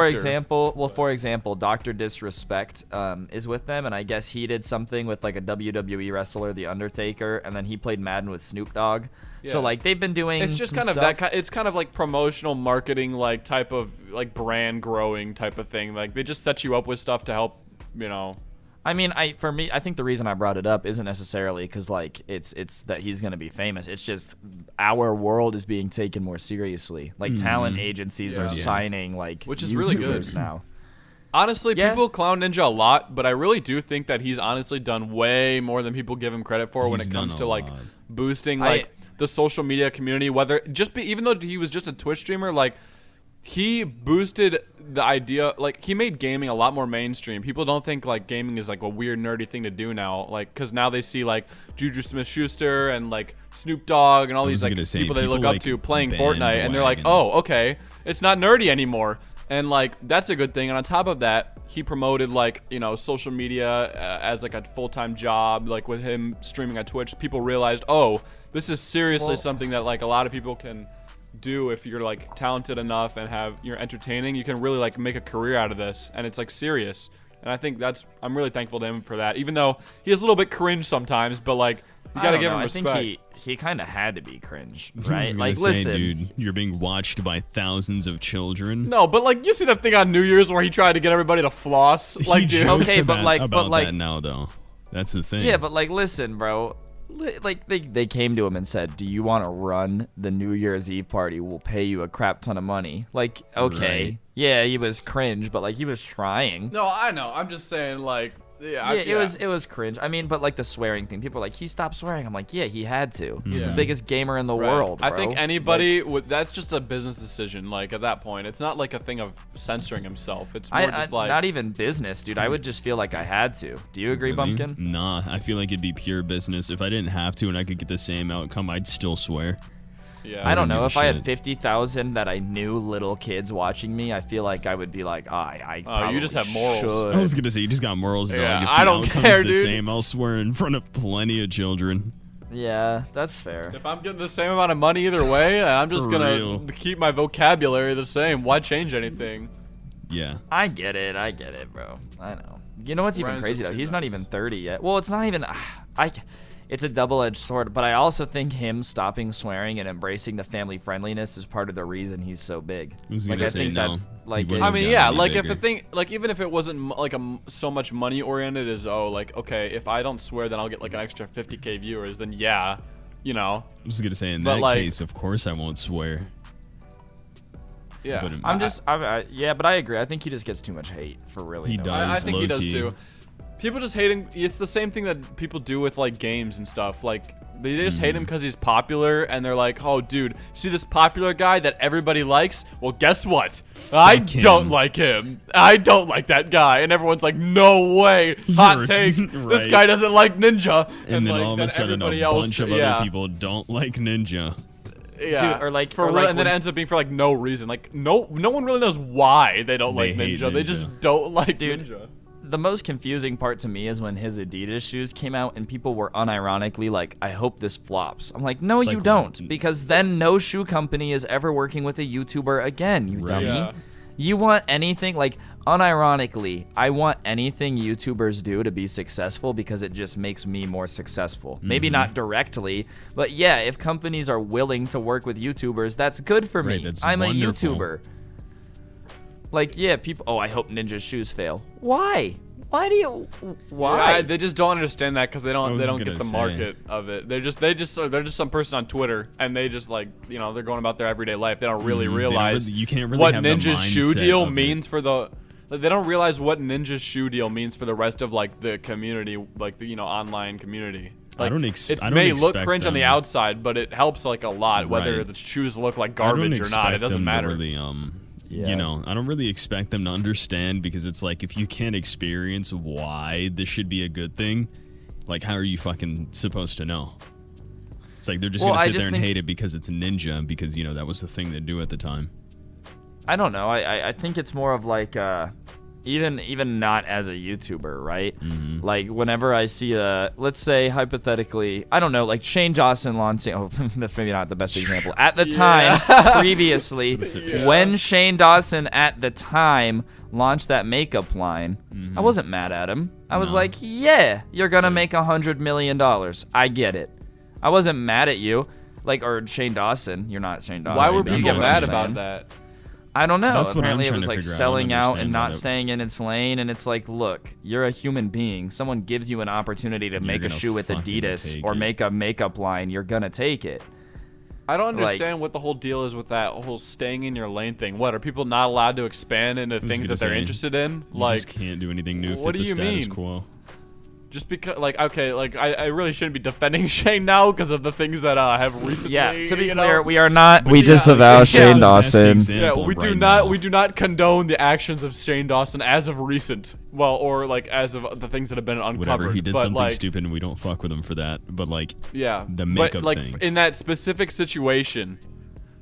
Speaker 2: For example, Dr. Disrespect is with them, and I guess he did something with like a WWE wrestler, The Undertaker, and then he played Madden with Snoop Dogg. Yeah. So like they've been doing.
Speaker 1: It's just kind of
Speaker 2: stuff.
Speaker 1: it's kind of like promotional marketing, like type of like brand growing type of thing. Like they just set you up with stuff to help, you know.
Speaker 2: I mean, I think the reason I brought it up isn't necessarily because like it's that he's gonna be famous. It's just our world is being taken more seriously. Like talent agencies are signing like,
Speaker 1: which is really good
Speaker 2: now.
Speaker 1: Honestly,
Speaker 2: Yeah.
Speaker 1: people clown Ninja a lot, but I really do think that he's honestly done way more than people give him credit for when
Speaker 3: He's
Speaker 1: it comes
Speaker 3: done
Speaker 1: to
Speaker 3: a
Speaker 1: like
Speaker 3: lot.
Speaker 1: boosting like the social media community. Whether even though he was just a Twitch streamer, like he boosted the idea. Like he made gaming a lot more mainstream. People don't think like gaming is like a weird nerdy thing to do now, like because now they see like Juju Smith-Schuster and like Snoop Dogg and all these like people they look up to playing Fortnite, and they're like, oh, okay, it's not nerdy anymore. And like that's a good thing. And on top of that, he promoted like, you know, social media as like a full-time job. Like with him streaming on Twitch, people realized, oh, this is seriously something that like a lot of people can do if you're like talented enough and you're entertaining. You can really like make a career out of this, and it's like serious. And I think I'm really thankful to him for that. Even though he is a little bit cringe sometimes, but like you gotta give him respect.
Speaker 2: I think he kind of had to be cringe, right?
Speaker 3: Like,
Speaker 2: listen,
Speaker 3: dude, you're being watched by thousands of children.
Speaker 1: No, but like you see that thing on New Year's where he tried to get everybody to floss. Like,
Speaker 3: He
Speaker 1: dude,
Speaker 3: jokes
Speaker 2: okay, but
Speaker 3: about
Speaker 2: like
Speaker 3: that now though. That's the thing.
Speaker 2: yeah, but like listen, bro. Like they came to him and said, "Do you want to run the New Year's Eve party? We'll pay you a crap ton of money." Like, okay,
Speaker 3: Right.
Speaker 2: yeah, he was cringe, but like he was trying.
Speaker 1: no, I know. I'm just saying, like, yeah,
Speaker 2: It was cringe. I mean, but like the swearing thing, people were like, he stopped swearing. I'm like, yeah, he had to. He's the
Speaker 1: Yeah.
Speaker 2: biggest gamer in the
Speaker 1: Right.
Speaker 2: world.
Speaker 1: I
Speaker 2: bro.
Speaker 1: think anybody would. That's just a business decision. Like at that point, it's not like a thing of censoring himself. It's more just like
Speaker 2: not even business, dude. I would just feel like I had to. Do you agree,
Speaker 3: Really?
Speaker 2: Bumpkin?
Speaker 3: Nah, I feel like it'd be pure business. If I didn't have to and I could get the same outcome, I'd still swear.
Speaker 1: yeah.
Speaker 2: I don't know.
Speaker 3: give a
Speaker 2: If I had
Speaker 3: shit.
Speaker 2: 50,000 that I knew little kids watching me, I feel like I would be like, I probably
Speaker 1: you just have morals.
Speaker 2: should.
Speaker 3: I was gonna say you just got morals, dog.
Speaker 1: Yeah,
Speaker 3: If the
Speaker 1: I don't
Speaker 3: outcome's
Speaker 1: care,
Speaker 3: the
Speaker 1: dude.
Speaker 3: same, I'll swear in front of plenty of children.
Speaker 2: Yeah, that's fair.
Speaker 1: If I'm getting the same amount of money either way, I'm just
Speaker 3: For
Speaker 1: gonna
Speaker 3: real.
Speaker 1: keep my vocabulary the same. Why change anything?
Speaker 3: Yeah.
Speaker 2: I get it, bro. I know. You know what's even
Speaker 1: Ryan's
Speaker 2: crazy
Speaker 1: just
Speaker 2: though?
Speaker 1: too
Speaker 2: He's not
Speaker 1: nice.
Speaker 2: even 30 yet. Well, it's not even. It's a double-edged sword. But I also think him stopping swearing and embracing the family friendliness is part of the reason he's so big.
Speaker 3: I was
Speaker 2: Like
Speaker 3: gonna
Speaker 2: I
Speaker 3: say
Speaker 2: think
Speaker 3: no.
Speaker 2: that's
Speaker 3: He
Speaker 2: like.
Speaker 3: wouldn't
Speaker 1: I
Speaker 3: have
Speaker 1: mean,
Speaker 3: gotten
Speaker 1: yeah,
Speaker 3: any
Speaker 1: like if
Speaker 3: bigger.
Speaker 1: the thing, like even if it wasn't like so much money oriented as like okay, if I don't swear, then I'll get like an extra 50K viewers. Then yeah, you know,
Speaker 3: I was gonna say in
Speaker 1: But,
Speaker 3: that
Speaker 1: like-
Speaker 3: case, of course I won't swear.
Speaker 1: yeah.
Speaker 3: But
Speaker 2: yeah, but I agree. I think he just gets too much hate for really.
Speaker 3: He
Speaker 2: no
Speaker 3: does.
Speaker 2: reason.
Speaker 1: I think he does
Speaker 3: low-key.
Speaker 1: too. People just hate him. It's the same thing that people do with like games and stuff. Like they just hate him because he's popular, and they're like, "Oh, dude, see this popular guy that everybody likes? Well, guess what? I
Speaker 3: Fuck him."
Speaker 1: don't like him. I don't like that guy." And everyone's like, "No way, hot
Speaker 3: You're
Speaker 1: take. This
Speaker 3: right.
Speaker 1: guy doesn't like Ninja."
Speaker 3: And then
Speaker 1: like,
Speaker 3: all of a sudden, a
Speaker 1: everybody else-
Speaker 3: bunch of
Speaker 1: yeah,
Speaker 3: other people don't like Ninja.
Speaker 1: yeah,
Speaker 2: Dude, or like-
Speaker 1: for
Speaker 2: or
Speaker 1: real,
Speaker 2: like
Speaker 1: and then it
Speaker 2: when-
Speaker 1: ends up being for like no reason. Like no one really knows why they don't
Speaker 3: They
Speaker 1: like
Speaker 3: hate
Speaker 1: Ninja. They
Speaker 3: Ninja.
Speaker 1: just don't like
Speaker 2: Dude.
Speaker 1: Ninja.
Speaker 2: The most confusing part to me is when his Adidas shoes came out and people were unironically like, I hope this flops. I'm like, no,
Speaker 3: It's
Speaker 2: you
Speaker 3: like-
Speaker 2: don't. Because then no shoe company is ever working with a YouTuber again, you dummy.
Speaker 1: Yeah.
Speaker 2: You want anything, like, unironically, I want anything YouTubers do to be successful because it just makes me more successful. Maybe
Speaker 3: Mm-hmm.
Speaker 2: not directly, but yeah, if companies are willing to work with YouTubers, that's good for me.
Speaker 3: Right, that's
Speaker 2: I'm
Speaker 3: wonderful.
Speaker 2: a YouTuber. Like, yeah, people. Oh, I hope Ninja's shoes fail. Why? Why do you? Why?
Speaker 1: Yeah, they just don't understand that because they
Speaker 3: I
Speaker 1: don't
Speaker 3: was
Speaker 1: get the
Speaker 3: gonna say.
Speaker 1: market of it. They're just some person on Twitter, and they just like they're going about their everyday life. They don't really
Speaker 3: They don't
Speaker 1: realize
Speaker 3: really- you can't really
Speaker 1: what
Speaker 3: have the
Speaker 1: Ninja's shoe
Speaker 3: mindset
Speaker 1: deal
Speaker 3: of it.
Speaker 1: means for the. Like, they don't realize what Ninja's shoe deal means for the rest of like the community, like the online community.
Speaker 3: I
Speaker 1: Like,
Speaker 3: don't
Speaker 1: it
Speaker 3: I don't
Speaker 1: may look
Speaker 3: expect
Speaker 1: cringe on the
Speaker 3: them-
Speaker 1: outside, but it helps like a lot. Whether
Speaker 3: Right.
Speaker 1: the shoes look like
Speaker 3: I don't
Speaker 1: garbage or not, it
Speaker 3: expect
Speaker 1: doesn't
Speaker 3: them to
Speaker 1: matter.
Speaker 3: Really,
Speaker 2: Yeah.
Speaker 3: I don't really expect them to understand because it's like if you can't experience why this should be a good thing, like how are you fucking supposed to know? It's like they're just
Speaker 2: Well,
Speaker 3: gonna
Speaker 2: I
Speaker 3: sit
Speaker 2: just
Speaker 3: there and
Speaker 2: think-
Speaker 3: hate it because it's Ninja because that was the thing to do at the time.
Speaker 2: I don't know. I think it's more of like even not as a YouTuber, right?
Speaker 3: Mm-hmm.
Speaker 2: Like whenever I see let's say hypothetically, I don't know, like Shane Dawson launching. Oh, that's maybe not the best example. At the time, previously, when Shane Dawson at the time launched that makeup line, I wasn't mad at him. I was
Speaker 3: No.
Speaker 2: like, yeah, you're gonna make $100 million. I get it. I wasn't mad at you. Like, or Shane Dawson. You're not Shane Dawson.
Speaker 1: Why were
Speaker 2: but you
Speaker 1: people
Speaker 2: get what I'm
Speaker 1: mad
Speaker 2: saying.
Speaker 1: about that?
Speaker 2: I don't know.
Speaker 3: That's what I'm
Speaker 2: Apparently it
Speaker 3: trying
Speaker 2: was
Speaker 3: to
Speaker 2: like
Speaker 3: figure out. I don't
Speaker 2: selling out and
Speaker 3: understand
Speaker 2: not
Speaker 3: that.
Speaker 2: staying in its lane, and it's like, look, you're a human being. Someone gives you an opportunity to make a
Speaker 3: gonna
Speaker 2: shoe with
Speaker 3: fucking
Speaker 2: Adidas
Speaker 3: take
Speaker 2: or
Speaker 3: it.
Speaker 2: make a makeup line, you're gonna take it.
Speaker 1: I don't understand what the whole deal is with that whole staying in your lane thing. What, are people not allowed to expand into things that they're interested in?
Speaker 3: You
Speaker 1: like,
Speaker 3: just can't do anything new.
Speaker 1: What
Speaker 3: fit
Speaker 1: do
Speaker 3: the
Speaker 1: you
Speaker 3: status
Speaker 1: mean?
Speaker 3: quo.
Speaker 1: Just because, like, okay, like, I really shouldn't be defending Shane now because of the things that have recently.
Speaker 2: Yeah, to be
Speaker 1: you
Speaker 2: clear,
Speaker 1: know?
Speaker 2: we are not.
Speaker 4: We disavow Shane Dawson.
Speaker 1: Yeah, we do not. We do not condone the actions of Shane Dawson as of recent. Well, or like as of the things that have been uncovered.
Speaker 3: Whatever, he did
Speaker 1: but,
Speaker 3: something
Speaker 1: like,
Speaker 3: stupid, and we don't fuck with him for that. But like,
Speaker 1: yeah,
Speaker 3: the makeup
Speaker 1: but, like,
Speaker 3: thing.
Speaker 1: in that specific situation,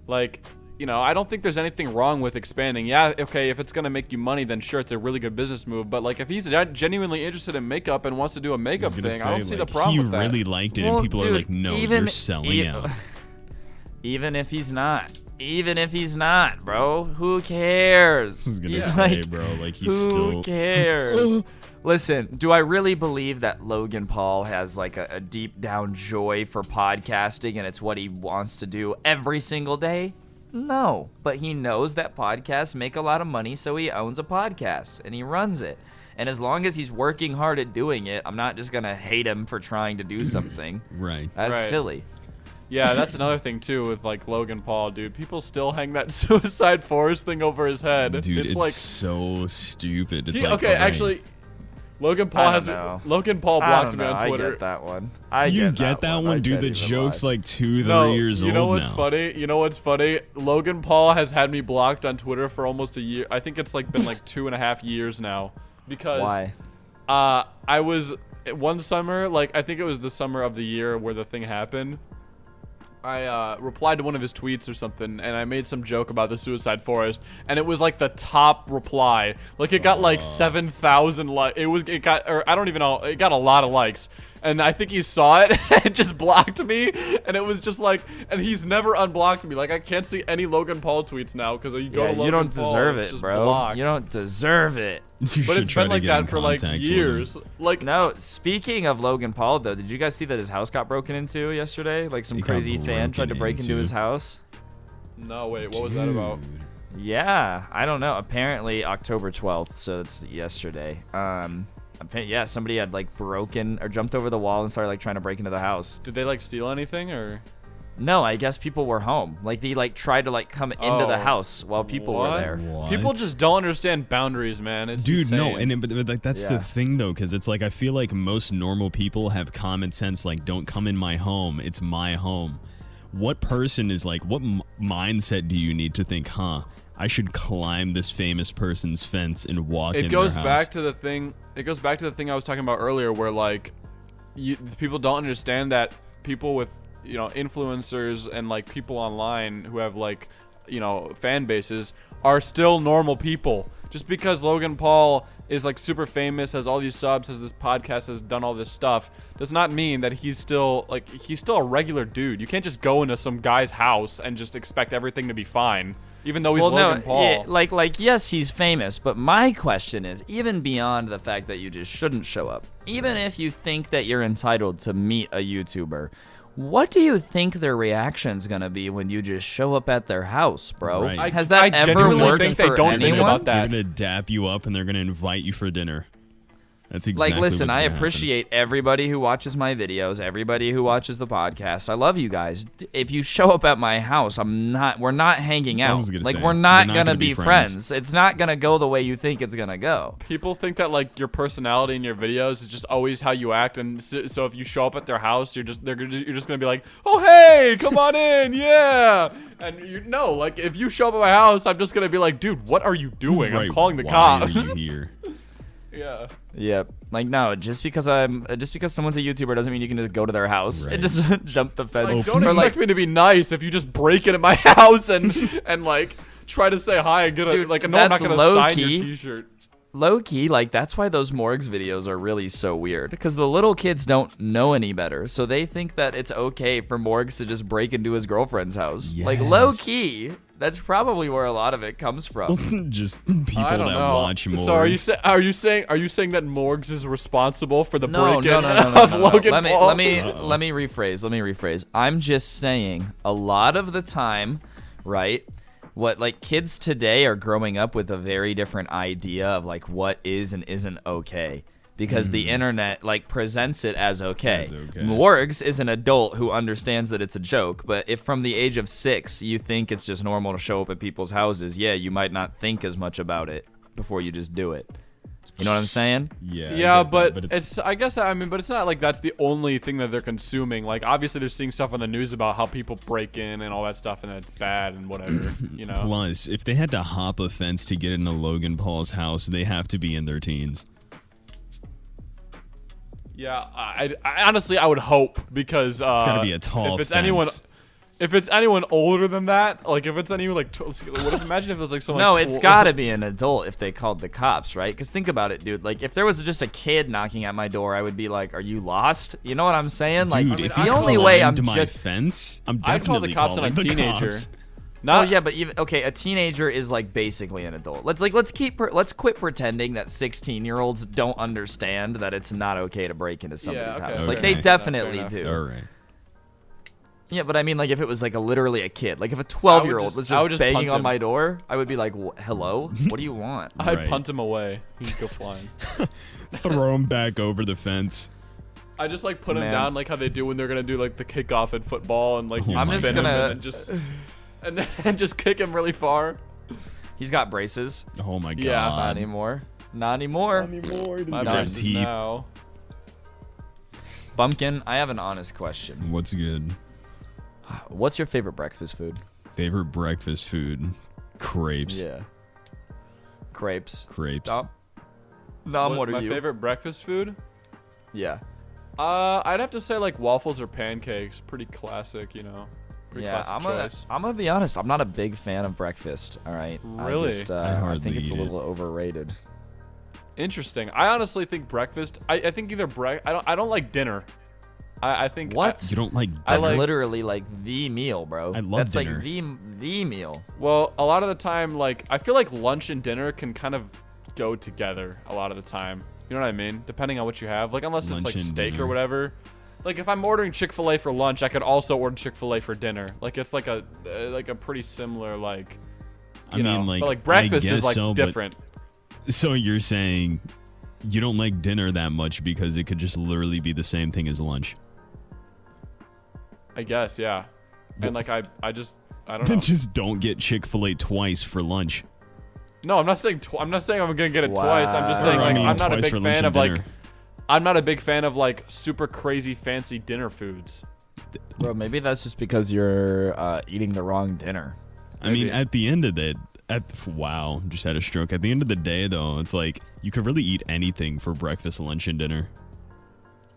Speaker 1: like, you know, I don't think there's anything wrong with expanding. Yeah, okay, if it's gonna make you money, then sure, it's a really good business move. But like, if he's genuinely interested in makeup and wants to do a makeup thing, I don't see the problem with that.
Speaker 3: He really liked it,
Speaker 2: Well,
Speaker 3: and people
Speaker 2: dude,
Speaker 3: are like, "No, you're selling out."
Speaker 2: Even if he's not. Even if he's not, bro. Who cares?
Speaker 3: I was gonna
Speaker 2: Yeah.
Speaker 3: say, bro, like he's
Speaker 2: Who
Speaker 3: still.
Speaker 2: cares? Listen, do I really believe that Logan Paul has like a deep down joy for podcasting and it's what he wants to do every single day? No, but he knows that podcasts make a lot of money, so he owns a podcast and he runs it. And as long as he's working hard at doing it, I'm not just gonna hate him for trying to do something.
Speaker 3: Right.
Speaker 2: That's
Speaker 1: Right.
Speaker 2: silly.
Speaker 1: Yeah, that's another thing too with like Logan Paul, dude. People still hang that suicide forest thing over his head.
Speaker 3: Dude, it's
Speaker 1: like
Speaker 3: so stupid. It's like,
Speaker 1: okay,
Speaker 3: alright.
Speaker 1: actually, Logan Paul
Speaker 2: I
Speaker 1: has
Speaker 2: don't know.
Speaker 1: Logan Paul
Speaker 2: I
Speaker 1: blocked
Speaker 2: don't
Speaker 1: me
Speaker 2: know.
Speaker 1: on Twitter.
Speaker 2: I get that one.
Speaker 3: You get that one, dude. The joke's like 2-3 years old
Speaker 1: you know what's
Speaker 3: now.
Speaker 1: funny? You know what's funny? Logan Paul has had me blocked on Twitter for almost a year. I think it's like been like 2.5 years now. Because
Speaker 2: Why?
Speaker 1: I was one summer, like I think it was the summer of the year where the thing happened. I replied to one of his tweets or something, and I made some joke about the suicide forest, and it was like the top reply. Like it got like 7,000 likes. It got, or I don't even know. It got a lot of likes, and I think he saw it and just blocked me. And it was just like, and he's never unblocked me. Like I can't see any Logan Paul tweets now because you go to Logan
Speaker 2: you don't
Speaker 1: Paul,
Speaker 2: deserve
Speaker 1: it's
Speaker 2: it,
Speaker 1: just
Speaker 2: bro.
Speaker 1: blocked.
Speaker 2: You don't deserve it.
Speaker 3: You
Speaker 1: But
Speaker 3: should
Speaker 1: it's
Speaker 3: try
Speaker 1: been
Speaker 3: to
Speaker 1: like
Speaker 3: get in
Speaker 1: that for like
Speaker 3: contact with him.
Speaker 1: years. Like
Speaker 2: No, speaking of Logan Paul, though, did you guys see that his house got broken into yesterday? Like some
Speaker 3: It got
Speaker 2: crazy fan tried to break into
Speaker 3: into?
Speaker 2: his house?
Speaker 1: no, wait, what was that about?
Speaker 2: Yeah, I don't know. Apparently October 12th, so it's yesterday. Yeah, somebody had like broken or jumped over the wall and started like trying to break into the house.
Speaker 1: Did they like steal anything or?
Speaker 2: No, I guess people were home. Like they like tried to like come into the
Speaker 1: Oh,
Speaker 2: house while people were
Speaker 1: what?
Speaker 2: there.
Speaker 3: What?
Speaker 1: People just don't understand boundaries, man. It's
Speaker 3: Dude,
Speaker 1: insane.
Speaker 3: no, but like that's
Speaker 2: Yeah.
Speaker 3: the thing though, because it's like I feel like most normal people have common sense. Like, don't come in my home; it's my home. What person is like? What mindset do you need to think? I should climb this famous person's fence and walk in
Speaker 1: It goes
Speaker 3: their
Speaker 1: back
Speaker 3: house.
Speaker 1: to the thing. It goes back to the thing I was talking about earlier, where like, people don't understand that people with influencers and like people online who have like fan bases are still normal people. Just because Logan Paul is like super famous, has all these subs, has this podcast, has done all this stuff, does not mean that he's still a regular dude. You can't just go into some guy's house and just expect everything to be fine, even though he's Logan Paul.
Speaker 2: Yeah, like yes, he's famous, but my question is, even beyond the fact that you just shouldn't show up, even if you think that you're entitled to meet a YouTuber, what do you think their reaction's gonna be when you just show up at their house, bro?
Speaker 3: Right.
Speaker 2: Has that
Speaker 1: I
Speaker 2: ever
Speaker 1: genuinely
Speaker 2: worked
Speaker 1: think they
Speaker 2: for
Speaker 1: don't think
Speaker 2: anyone?
Speaker 1: about that.
Speaker 3: They're gonna dap you up and they're gonna invite you for dinner. That's exactly
Speaker 2: Like, listen,
Speaker 3: what's
Speaker 2: I
Speaker 3: gonna
Speaker 2: appreciate everybody who watches my videos, everybody who watches the podcast. I love you guys. If you show up at my house, we're not hanging
Speaker 3: I
Speaker 2: out.
Speaker 3: was gonna
Speaker 2: Like,
Speaker 3: say,
Speaker 2: we're not
Speaker 3: we're not
Speaker 2: gonna
Speaker 3: gonna
Speaker 2: be
Speaker 3: be
Speaker 2: friends.
Speaker 3: friends.
Speaker 2: It's not gonna go the way you think it's gonna go.
Speaker 1: People think that like your personality in your videos is just always how you act, and so if you show up at their house, you're just gonna be like, oh hey, come on in, yeah. And like if you show up at my house, I'm just gonna be like, dude, what are you doing?
Speaker 3: Right,
Speaker 1: I'm calling the
Speaker 3: why
Speaker 1: cops.
Speaker 3: Are you here?
Speaker 1: Yeah.
Speaker 2: Yep. Like, no, just because someone's a YouTuber doesn't mean you can just go to their house and
Speaker 3: Right.
Speaker 2: just jump the fence.
Speaker 1: Like, don't
Speaker 2: Or,
Speaker 1: expect me to be nice if you just break into my house and like try to say hi and get a
Speaker 2: Dude,
Speaker 1: like. No, I'm not
Speaker 2: that's
Speaker 1: gonna
Speaker 2: low
Speaker 1: sign your
Speaker 2: key.
Speaker 1: T-shirt.
Speaker 2: Low key, like, that's why those Morgs videos are really so weird, because the little kids don't know any better, so they think that it's okay for Morgs to just break into his girlfriend's house. Like, low
Speaker 3: Yes.
Speaker 2: key, that's probably where a lot of it comes from.
Speaker 3: Just people
Speaker 1: I
Speaker 3: that
Speaker 1: don't know.
Speaker 3: watch more.
Speaker 1: So are you saying that Morgs is responsible for the
Speaker 2: No,
Speaker 1: break-in
Speaker 2: no,
Speaker 1: of Logan Paul?
Speaker 2: Let me rephrase. I'm just saying, a lot of the time, right? What like kids today are growing up with a very different idea of like what is and isn't okay. because the internet like presents it as okay.
Speaker 3: As okay.
Speaker 2: Morgs is an adult who understands that it's a joke, but if from the age of 6 you think it's just normal to show up at people's houses, yeah, you might not think as much about it before you just do it. You know what I'm saying?
Speaker 3: Yeah.
Speaker 1: Yeah, but it's I guess I mean, but it's not like that's the only thing that they're consuming. Like obviously they're seeing stuff on the news about how people break in and all that stuff, and it's bad and whatever. You know.
Speaker 3: Plus, if they had to hop a fence to get into Logan Paul's house, they have to be in their teens.
Speaker 1: Yeah, I honestly I would hope because
Speaker 3: It's got to be a tall
Speaker 1: if it's
Speaker 3: fence.
Speaker 1: If it's anyone older than that, like if it's anyone like, imagine if it was like someone.
Speaker 2: No,
Speaker 1: like
Speaker 2: it's gotta be an adult if they called the cops, right? Because think about it, dude. Like if there was just a kid knocking at my door, I would be like, "Are you lost?" You know what I'm saying? Like
Speaker 3: Dude, if
Speaker 2: the
Speaker 3: he
Speaker 2: only way I'm
Speaker 3: climbed my
Speaker 2: just.
Speaker 3: fence, I'm
Speaker 1: I'd call
Speaker 3: definitely
Speaker 1: the cops on a
Speaker 3: calling the
Speaker 1: teenager.
Speaker 3: cops.
Speaker 2: Oh yeah, but even okay, a teenager is like basically an adult. Let's quit pretending that 16-year-olds don't understand that it's not okay to break into somebody's
Speaker 1: okay,
Speaker 2: house.
Speaker 3: okay.
Speaker 2: Like they
Speaker 3: Fair
Speaker 2: definitely
Speaker 1: enough.
Speaker 2: do.
Speaker 3: All right.
Speaker 2: Yeah, but I mean, like if it was like literally a kid, like if a 12-year-old was
Speaker 1: I would
Speaker 2: just
Speaker 1: just
Speaker 2: banging
Speaker 1: punt
Speaker 2: on
Speaker 1: him.
Speaker 2: my door, I would be like, "Hello, what do you want?"
Speaker 1: I'd
Speaker 3: Right.
Speaker 1: punt him away. He'd go flying.
Speaker 3: Throw him back over the fence.
Speaker 1: I just like put him
Speaker 2: Man.
Speaker 1: down like how they do when they're gonna do like the kickoff in football and like you
Speaker 3: I'm
Speaker 1: spin
Speaker 3: just
Speaker 1: him
Speaker 2: gonna-
Speaker 1: and then just kick him really far.
Speaker 2: He's got braces.
Speaker 3: Oh my god.
Speaker 1: Yeah.
Speaker 2: Not anymore. Not anymore.
Speaker 1: My
Speaker 2: None.
Speaker 1: braces
Speaker 3: Teeth.
Speaker 1: now.
Speaker 2: Bumpkin, I have an honest question.
Speaker 3: What's good?
Speaker 2: What's your favorite breakfast food?
Speaker 3: Favorite breakfast food? Crepes.
Speaker 2: Yeah. Crepes.
Speaker 3: Crepes.
Speaker 2: Nom, what are
Speaker 1: my
Speaker 2: you?
Speaker 1: favorite breakfast food?
Speaker 2: Yeah.
Speaker 1: I'd have to say like waffles or pancakes. Pretty classic, you know. Pretty
Speaker 2: Yeah,
Speaker 1: classic choice.
Speaker 2: I'm gonna be honest. I'm not a big fan of breakfast. All right.
Speaker 1: Really?
Speaker 3: I
Speaker 2: I
Speaker 3: hardly
Speaker 2: think it's a
Speaker 3: eat it.
Speaker 2: little overrated.
Speaker 1: Interesting. I honestly think breakfast. I think either I don't like dinner. I think
Speaker 2: What?
Speaker 3: You don't like
Speaker 1: I
Speaker 2: That's
Speaker 1: like-
Speaker 2: literally like the meal, bro.
Speaker 3: I love
Speaker 2: That's
Speaker 3: dinner.
Speaker 2: like the meal.
Speaker 1: Well, a lot of the time, like I feel like lunch and dinner can kind of go together a lot of the time. You know what I mean? Depending on what you have. Like unless it's
Speaker 3: Lunch
Speaker 1: like
Speaker 3: and
Speaker 1: steak
Speaker 3: dinner.
Speaker 1: or whatever. Like if I'm ordering Chick-fil-A for lunch, I could also order Chick-fil-A for dinner. Like it's like a pretty similar like. You know,
Speaker 3: like,
Speaker 1: but like
Speaker 3: I
Speaker 1: breakfast is
Speaker 3: guess
Speaker 1: like
Speaker 3: so, but-
Speaker 1: different.
Speaker 3: So you're saying you don't like dinner that much because it could just literally be the same thing as lunch?
Speaker 1: I guess, yeah. And like I don't know.
Speaker 3: Then just don't get Chick-fil-A twice for lunch.
Speaker 1: No, I'm not saying I'm gonna get it twice. I'm just
Speaker 2: Wow.
Speaker 1: saying
Speaker 3: Or, I
Speaker 1: like
Speaker 3: mean,
Speaker 1: I'm not a
Speaker 3: twice
Speaker 1: big
Speaker 3: for lunch
Speaker 1: fan
Speaker 3: and
Speaker 1: of like
Speaker 3: dinner.
Speaker 1: I'm not a big fan of like super crazy fancy dinner foods.
Speaker 2: Bro, maybe that's just because you're eating the wrong dinner.
Speaker 3: I mean,
Speaker 1: Maybe.
Speaker 3: at the end of it, wow, just had a stroke. At the end of the day, though, it's like you could really eat anything for breakfast, lunch, and dinner.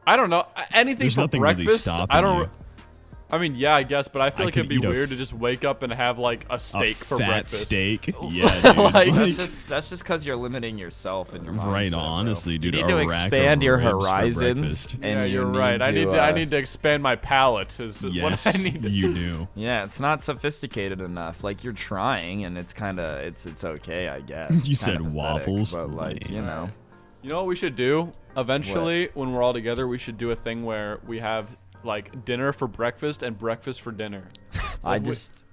Speaker 1: I don't know anything
Speaker 3: There's
Speaker 1: for
Speaker 3: nothing really
Speaker 1: breakfast.
Speaker 3: stopping
Speaker 1: I don't.
Speaker 3: you.
Speaker 1: I mean, yeah, I guess, but I feel
Speaker 3: I
Speaker 1: like it'd
Speaker 3: could
Speaker 1: be
Speaker 3: eat a
Speaker 1: weird to just wake up and have like a steak
Speaker 3: a
Speaker 1: for
Speaker 3: fat
Speaker 1: breakfast.
Speaker 3: steak. Yeah, dude.
Speaker 1: Like,
Speaker 2: That's just because you're limiting yourself and your mindset,
Speaker 3: Right,
Speaker 2: bro.
Speaker 3: honestly, dude.
Speaker 2: You
Speaker 3: a
Speaker 2: need to
Speaker 3: rack of
Speaker 2: expand your
Speaker 3: ribs for
Speaker 2: horizons.
Speaker 3: breakfast.
Speaker 2: And
Speaker 1: Yeah,
Speaker 2: you
Speaker 1: you're
Speaker 2: need
Speaker 1: right. I
Speaker 2: to,
Speaker 1: need to expand my palate. Is what
Speaker 3: Yes,
Speaker 1: I need.
Speaker 3: you do.
Speaker 2: Yeah, it's not sophisticated enough. Like you're trying, and it's kind of it's okay, I guess.
Speaker 3: You
Speaker 2: It's kinda
Speaker 3: said
Speaker 2: pathetic,
Speaker 3: waffles?
Speaker 2: but like you know,
Speaker 1: You know what we should do? Eventually, when we're all together, we should do a thing where we have like dinner for breakfast and breakfast for dinner.
Speaker 2: I
Speaker 1: we-
Speaker 2: just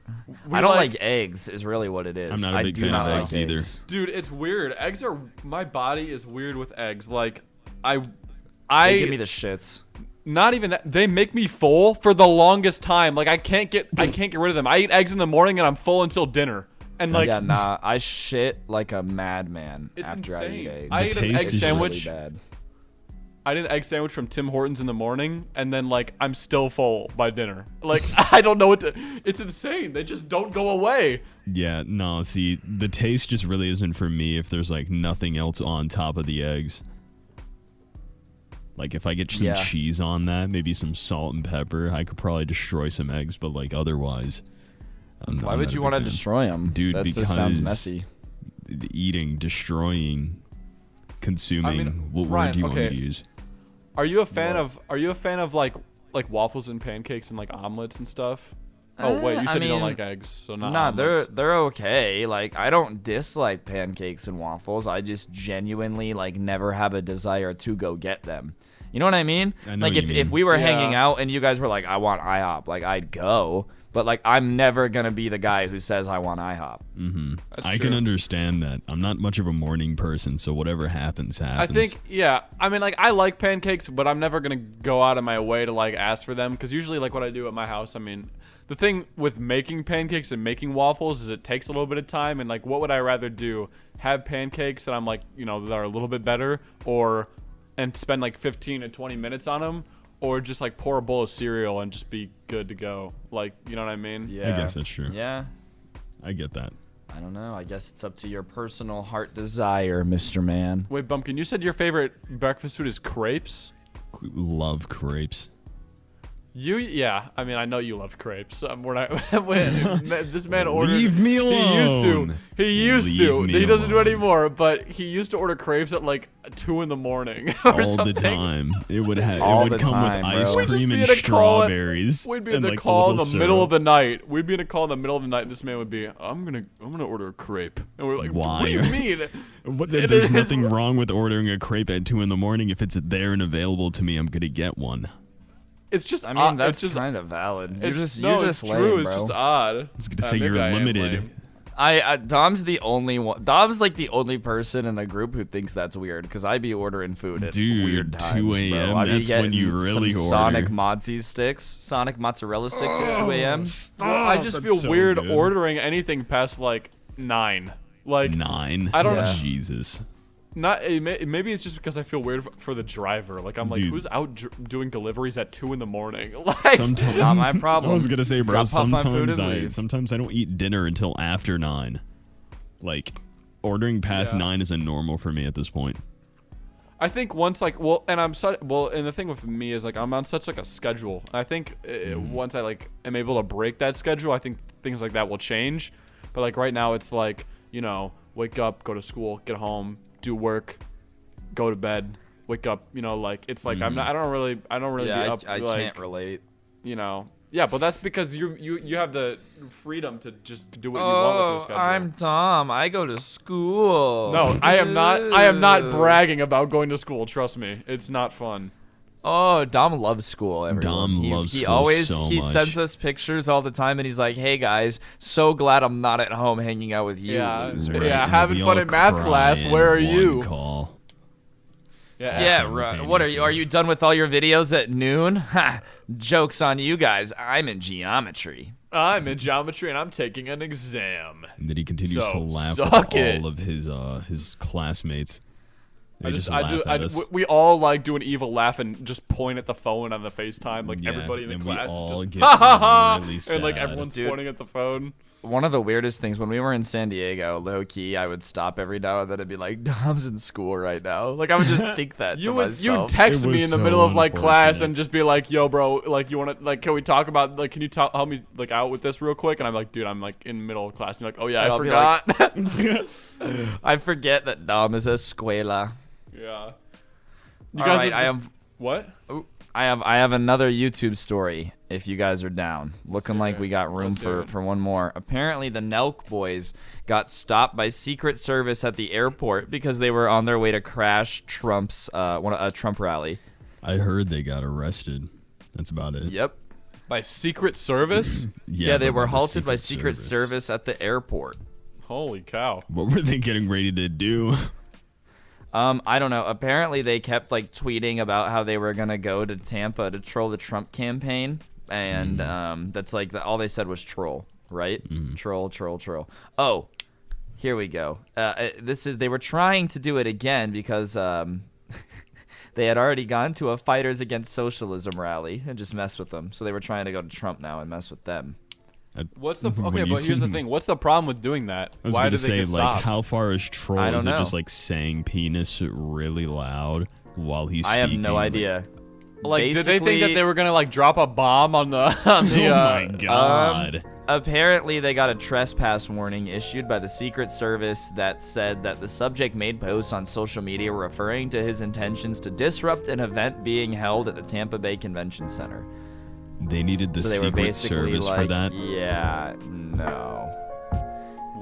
Speaker 1: we
Speaker 2: I don't like eggs. Is really what it is.
Speaker 3: I'm not a
Speaker 2: I
Speaker 3: big
Speaker 2: do
Speaker 3: fan
Speaker 2: not
Speaker 3: of
Speaker 2: like
Speaker 3: eggs either.
Speaker 1: Dude, it's weird. Eggs are my body is weird with eggs. Like
Speaker 2: They give me the shits.
Speaker 1: not even that they make me full for the longest time. Like I can't get rid of them. I eat eggs in the morning and I'm full until dinner. And like
Speaker 2: Yeah, nah, I shit like a madman
Speaker 1: It's
Speaker 2: after I eat
Speaker 1: insane.
Speaker 2: eggs.
Speaker 1: I
Speaker 3: The
Speaker 1: ate an
Speaker 3: taste
Speaker 1: egg
Speaker 3: is just
Speaker 1: sandwich.
Speaker 2: Really bad.
Speaker 1: I did an egg sandwich from Tim Hortons in the morning, and then like I'm still full by dinner. Like I don't know what to. It's insane. They just don't go away.
Speaker 3: Yeah, no, see, the taste just really isn't for me if there's like nothing else on top of the eggs. Like if I get some
Speaker 2: Yeah.
Speaker 3: cheese on that, maybe some salt and pepper, I could probably destroy some eggs, but like otherwise.
Speaker 2: Why would you want to destroy them,
Speaker 3: Dude,
Speaker 2: That just sounds
Speaker 3: because-
Speaker 2: messy.
Speaker 3: Eating, destroying, consuming.
Speaker 1: I mean,
Speaker 3: what word
Speaker 1: Ryan,
Speaker 3: do you want me
Speaker 1: okay.
Speaker 3: to use?
Speaker 1: Are you a fan of like waffles and pancakes and like omelets and stuff? Oh wait, you
Speaker 2: I
Speaker 1: said you don't
Speaker 2: mean,
Speaker 1: like eggs, so not
Speaker 2: Nah,
Speaker 1: omelets.
Speaker 2: they're okay. Like I don't dislike pancakes and waffles. I just genuinely like never have a desire to go get them. You know what I mean?
Speaker 3: I know
Speaker 2: Like
Speaker 3: what
Speaker 2: if
Speaker 3: you mean.
Speaker 2: we were
Speaker 1: Yeah.
Speaker 2: hanging out and you guys were like, I want IHOP, like I'd go. But like, I'm never gonna be the guy who says I want IHOP.
Speaker 3: I can understand that. I'm not much of a morning person, so whatever happens, happens.
Speaker 1: I think, yeah. I mean, like, I like pancakes, but I'm never gonna go out of my way to like ask for them, because usually, like, what I do at my house, I mean, the thing with making pancakes and making waffles is it takes a little bit of time, and like, what would I rather do? Have pancakes that I'm like, you know, that are a little bit better, and spend like 15 to 20 minutes on them, or just like pour a bowl of cereal and just be good to go. Like, you know what I mean?
Speaker 2: Yeah.
Speaker 3: I guess that's true.
Speaker 2: Yeah.
Speaker 3: I get that.
Speaker 2: I don't know. I guess it's up to your personal heart desire, Mr. Man.
Speaker 1: Wait, Bumpkin, you said your favorite breakfast food is crepes?
Speaker 3: Love crepes.
Speaker 1: Yeah. I mean, I know you love crepes. When this man ordered,
Speaker 3: Leave me alone.
Speaker 1: He used to.
Speaker 3: Leave me
Speaker 1: He doesn't do
Speaker 3: alone.
Speaker 1: it anymore. But he used to order crepes at like 2 in the morning or
Speaker 3: All
Speaker 1: something.
Speaker 3: the time. It would
Speaker 2: All
Speaker 3: it would
Speaker 2: the
Speaker 3: come
Speaker 2: time,
Speaker 3: with ice
Speaker 2: bro.
Speaker 1: We'd just
Speaker 3: cream
Speaker 1: be
Speaker 3: and
Speaker 1: in a call
Speaker 3: strawberries.
Speaker 1: We'd be in
Speaker 3: and,
Speaker 1: the
Speaker 3: like, a
Speaker 1: call in the
Speaker 3: little
Speaker 1: middle of
Speaker 3: syrup.
Speaker 1: the night. We'd be in a call in the middle of the night, and this man would be, I'm gonna order a crepe. And we're like,
Speaker 3: Why?
Speaker 1: What do you mean?
Speaker 3: There's nothing wrong with ordering a crepe at 2 in the morning. If it's there and available to me, I'm gonna get one.
Speaker 1: It's just.
Speaker 2: I mean, that's
Speaker 1: it's just
Speaker 2: kind of valid. You're
Speaker 1: It's
Speaker 2: just
Speaker 1: it's
Speaker 2: lame,
Speaker 1: true.
Speaker 2: bro.
Speaker 1: It's just odd.
Speaker 3: It's gonna say
Speaker 1: maybe
Speaker 3: you're
Speaker 1: I am
Speaker 3: limited.
Speaker 1: lame.
Speaker 2: Dom's the only one. Dom's like the only person in the group who thinks that's weird, because I be ordering food at weird times,
Speaker 3: 2
Speaker 2: bro.
Speaker 3: a.m.,
Speaker 2: I be
Speaker 3: that's when
Speaker 2: getting
Speaker 3: you really
Speaker 2: some
Speaker 3: order.
Speaker 2: Sonic Mozzie sticks, Sonic mozzarella sticks at 2 a.m.
Speaker 1: I just
Speaker 3: that's
Speaker 1: feel
Speaker 3: so
Speaker 1: weird
Speaker 3: good.
Speaker 1: ordering anything past like 9. Like
Speaker 3: 9.
Speaker 1: I don't
Speaker 2: Yeah.
Speaker 3: Jesus.
Speaker 1: maybe it's just because I feel weird for the driver. Like I'm like,
Speaker 3: Dude.
Speaker 1: who's out doing deliveries at 2 in the morning? Like
Speaker 3: Sometimes
Speaker 2: Not my problem.
Speaker 3: I was gonna say, bro.
Speaker 2: Drop off my food
Speaker 3: Sometimes
Speaker 2: and
Speaker 3: I
Speaker 2: leave.
Speaker 3: sometimes I don't eat dinner until after 9. Like ordering past 9 is a normal for me at this point.
Speaker 1: I think once like and the thing with me is like I'm on such like a schedule. I think once I like am able to break that schedule, I think things like that will change. But like right now, it's like, you know, wake up, go to school, get home, do work, go to bed, wake up. You know, like it's like I don't really
Speaker 2: Yeah,
Speaker 1: be up.
Speaker 2: I
Speaker 1: like,
Speaker 2: can't relate.
Speaker 1: You know, yeah, but that's because you have the freedom to just do what you want with your schedule.
Speaker 2: I'm Dom. I go to school.
Speaker 1: No, I am not. I am not bragging about going to school. Trust me, it's not fun.
Speaker 2: Oh, Dom loves school. Everyone.
Speaker 3: Dom loves
Speaker 2: he
Speaker 3: school
Speaker 2: always
Speaker 3: so
Speaker 2: he
Speaker 3: much.
Speaker 2: sends us pictures all the time, and he's like, "Hey guys, so glad I'm not at home hanging out with you
Speaker 1: Yeah.
Speaker 2: losers."
Speaker 1: Yeah, having fun in math class. Where are you?
Speaker 3: Call.
Speaker 2: Yeah, right. What are you? Are you done with all your videos at noon? Ha! Joke's on you guys. I'm in geometry.
Speaker 1: I'm in geometry and I'm taking an exam.
Speaker 3: And then he continues
Speaker 1: So,
Speaker 3: to laugh
Speaker 1: suck
Speaker 3: with
Speaker 1: it.
Speaker 3: all of his classmates. They
Speaker 1: I
Speaker 3: just
Speaker 1: I
Speaker 3: laugh
Speaker 1: do.
Speaker 3: at us.
Speaker 1: We all like do an evil laugh and just point at the phone on the FaceTime, like
Speaker 3: Yeah,
Speaker 1: everybody in the
Speaker 3: and
Speaker 1: class
Speaker 3: we all
Speaker 1: is just
Speaker 3: get
Speaker 1: ha ha ha,
Speaker 3: really
Speaker 1: and like
Speaker 3: sad.
Speaker 1: everyone's
Speaker 2: Dude.
Speaker 1: pointing at the phone.
Speaker 2: One of the weirdest things when we were in San Diego, low key, I would stop every now and then and be like, "Dom's in school right now." Like I would just think that to
Speaker 1: You
Speaker 2: myself.
Speaker 1: text
Speaker 3: It
Speaker 1: me
Speaker 3: was
Speaker 1: in the
Speaker 3: so
Speaker 1: middle of like class
Speaker 3: unfortunate.
Speaker 1: and just be like, "Yo, bro, like you want to like can we talk about like can you help me like out with this real quick?" And I'm like, "Dude, I'm like in the middle of class." And you're like, "Oh yeah,
Speaker 2: And
Speaker 1: I
Speaker 2: I'll be like-
Speaker 1: forgot."
Speaker 2: I forget that Dom is a escuela.
Speaker 1: Yeah.
Speaker 2: All right, I have
Speaker 1: what?
Speaker 2: I have another YouTube story if you guys are down. Looking like we got room
Speaker 1: Let's hear
Speaker 2: for
Speaker 1: it.
Speaker 2: one more. Apparently the Nelk boys got stopped by Secret Service at the airport because they were on their way to crash Trump's a Trump rally.
Speaker 3: I heard they got arrested. That's about it.
Speaker 2: Yep.
Speaker 1: By Secret Service?
Speaker 2: Yeah, they
Speaker 3: but
Speaker 2: were
Speaker 3: the
Speaker 2: halted by Secret Service at the airport.
Speaker 1: Holy cow.
Speaker 3: What were they getting ready to do?
Speaker 2: I don't know. Apparently they kept like tweeting about how they were gonna go to Tampa to troll the Trump campaign, and that's like all they said was troll, right? Troll. Oh, here we go. They were trying to do it again because they had already gone to a Fighters Against Socialism rally and just messed with them. So they were trying to go to Trump now and mess with them.
Speaker 1: What's the
Speaker 3: When
Speaker 1: okay?
Speaker 3: you
Speaker 1: But here's the
Speaker 3: see-
Speaker 1: thing. What's the problem with doing that?
Speaker 3: I was
Speaker 1: Why
Speaker 3: gonna
Speaker 1: did they
Speaker 3: say,
Speaker 1: get
Speaker 3: like,
Speaker 1: stopped?
Speaker 3: how far is troll?
Speaker 2: I don't
Speaker 3: Is it just
Speaker 2: know.
Speaker 3: like saying penis really loud while he's
Speaker 2: I have
Speaker 3: speaking?
Speaker 2: no idea.
Speaker 1: Like, did they think that
Speaker 2: Basically-
Speaker 1: they were gonna like drop a bomb on the? On the
Speaker 3: Oh my god!
Speaker 2: Apparently, they got a trespass warning issued by the Secret Service that said that the subject made posts on social media referring to his intentions to disrupt an event being held at the Tampa Bay Convention Center.
Speaker 3: They needed the
Speaker 2: So they were
Speaker 3: Secret
Speaker 2: basically
Speaker 3: Service
Speaker 2: like,
Speaker 3: for that.
Speaker 2: yeah, no.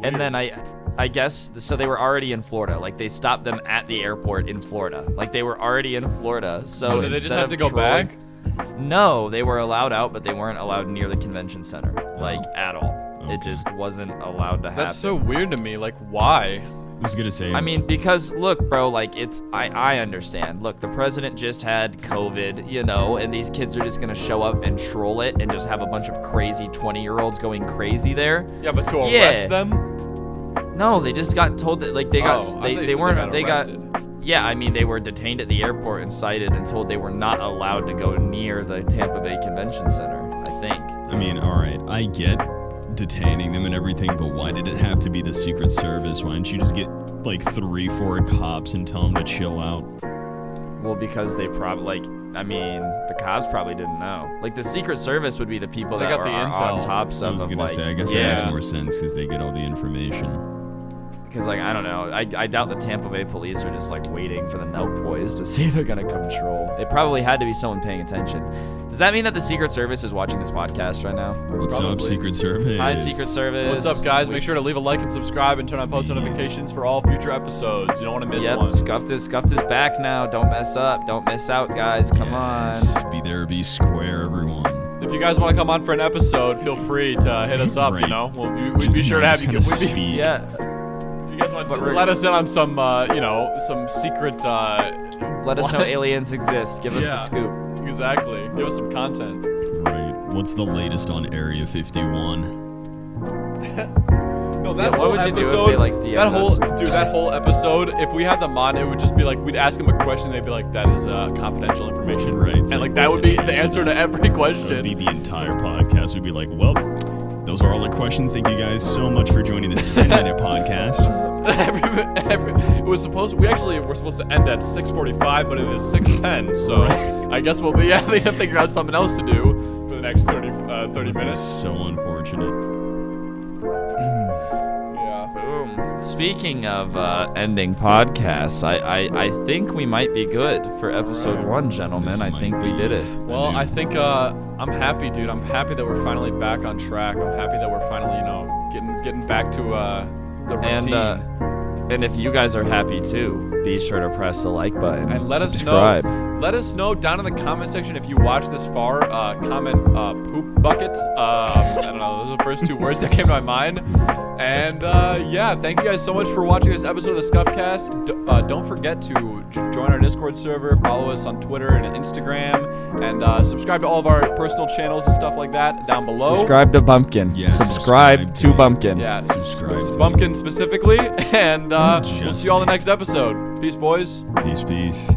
Speaker 2: And then I guess, so they were already in Florida. Like, they stopped them at the airport in Florida. Like, they were already in Florida. So
Speaker 1: So did they just
Speaker 2: instead
Speaker 1: have
Speaker 2: of
Speaker 1: to go
Speaker 2: trolling-
Speaker 1: back?
Speaker 2: No, they were allowed out, but they weren't allowed near the convention center, like at all.
Speaker 3: Okay.
Speaker 2: It just wasn't allowed to happen.
Speaker 1: That's so weird to me. Like, why?
Speaker 3: I was gonna say.
Speaker 2: I mean, because look, bro, like I understand. Look, the president just had COVID, you know, and these kids are just gonna show up and troll it and just have a bunch of crazy 20-year-olds going crazy there.
Speaker 1: Yeah, but to arrest them?
Speaker 2: No, they just got told that like they got they got
Speaker 1: arrested.
Speaker 2: yeah, I mean they were detained at the airport and cited and told they were not allowed to go near the Tampa Bay Convention Center, I think.
Speaker 3: I mean, all right, I get detaining them and everything, but why did it have to be the Secret Service? Why didn't you just get like 3-4 cops and tell them to chill out?
Speaker 2: Well, because they probably the cops probably didn't know. Like the Secret Service would be the people that
Speaker 1: got
Speaker 2: are
Speaker 1: the
Speaker 2: on
Speaker 1: intel.
Speaker 2: top stuff.
Speaker 3: I was gonna say, I guess that makes more sense because they get all the information.
Speaker 2: Because like I don't know, I doubt the Tampa Bay police are just like waiting for the Nelk boys to see if they're gonna come troll. It probably had to be someone paying attention. Does that mean that the Secret Service is watching this podcast right now?
Speaker 3: What's up, Secret Service?
Speaker 2: Hi, Secret Service.
Speaker 1: What's up, guys? Make sure to leave a like and subscribe and turn on post notifications for all future episodes. You don't want to miss one.
Speaker 2: Skuffed is back now. Don't mess up. Don't miss out, guys. Come on.
Speaker 3: Be there, be square, everyone.
Speaker 1: If you guys want to come on for an episode, feel free to hit us up.
Speaker 3: Right.
Speaker 1: You know, we'd be sure to have you.
Speaker 2: Yeah.
Speaker 1: You guys want to let us in on some, some secret.
Speaker 2: Let us know aliens exist. Give us the scoop.
Speaker 1: Exactly. Give us some content.
Speaker 3: Right. What's the latest on Area 51?
Speaker 1: No, that
Speaker 2: Yeah,
Speaker 1: whole
Speaker 2: what would you do if
Speaker 1: episode,
Speaker 2: they, like, DM'd
Speaker 1: that whole
Speaker 2: us?
Speaker 1: dude, that whole episode, if we had them on, it would just be like we'd ask them a question, they'd be like, "That is confidential information,"
Speaker 3: Right.
Speaker 1: And like that would be the answer to every
Speaker 3: That would
Speaker 1: question.
Speaker 3: be the entire podcast. We'd be like, well, those are all the questions. Thank you guys so much for joining this 10-minute podcast.
Speaker 1: It was we're supposed to end at 6:45, but it is 6:10. So I guess we'll be having to figure out something else to do for the next 30
Speaker 3: It's
Speaker 1: minutes.
Speaker 3: so unfortunate.
Speaker 1: Yeah.
Speaker 2: Boom. Speaking of ending podcasts, I think we might be good for episode 1, gentlemen.
Speaker 3: This
Speaker 2: I
Speaker 3: might
Speaker 2: think we
Speaker 3: be
Speaker 2: did it.
Speaker 1: Well, I think I'm happy, dude. I'm happy that we're finally back on track. I'm happy that we're finally, getting back to the routine.
Speaker 2: And if you guys are happy too, be sure to press the like button
Speaker 1: And let
Speaker 2: subscribe.
Speaker 1: us know. Let us know down in the comment section if you watched this far. Comment poop bucket. I don't know. Those are the first 2 words that came to my mind. And yeah, thank you guys so much for watching this episode of the SkuffedCast. Don't forget to join our Discord server, follow us on Twitter and Instagram, and subscribe to all of our personal channels and stuff like that down below.
Speaker 2: Subscribe to Bumpkin.
Speaker 3: Yeah,
Speaker 2: subscribe to Bumpkin.
Speaker 1: Yeah,
Speaker 3: Subscribe to
Speaker 1: Bumpkin specifically. And we'll see you all in the next episode. Peace, boys.
Speaker 3: Peace.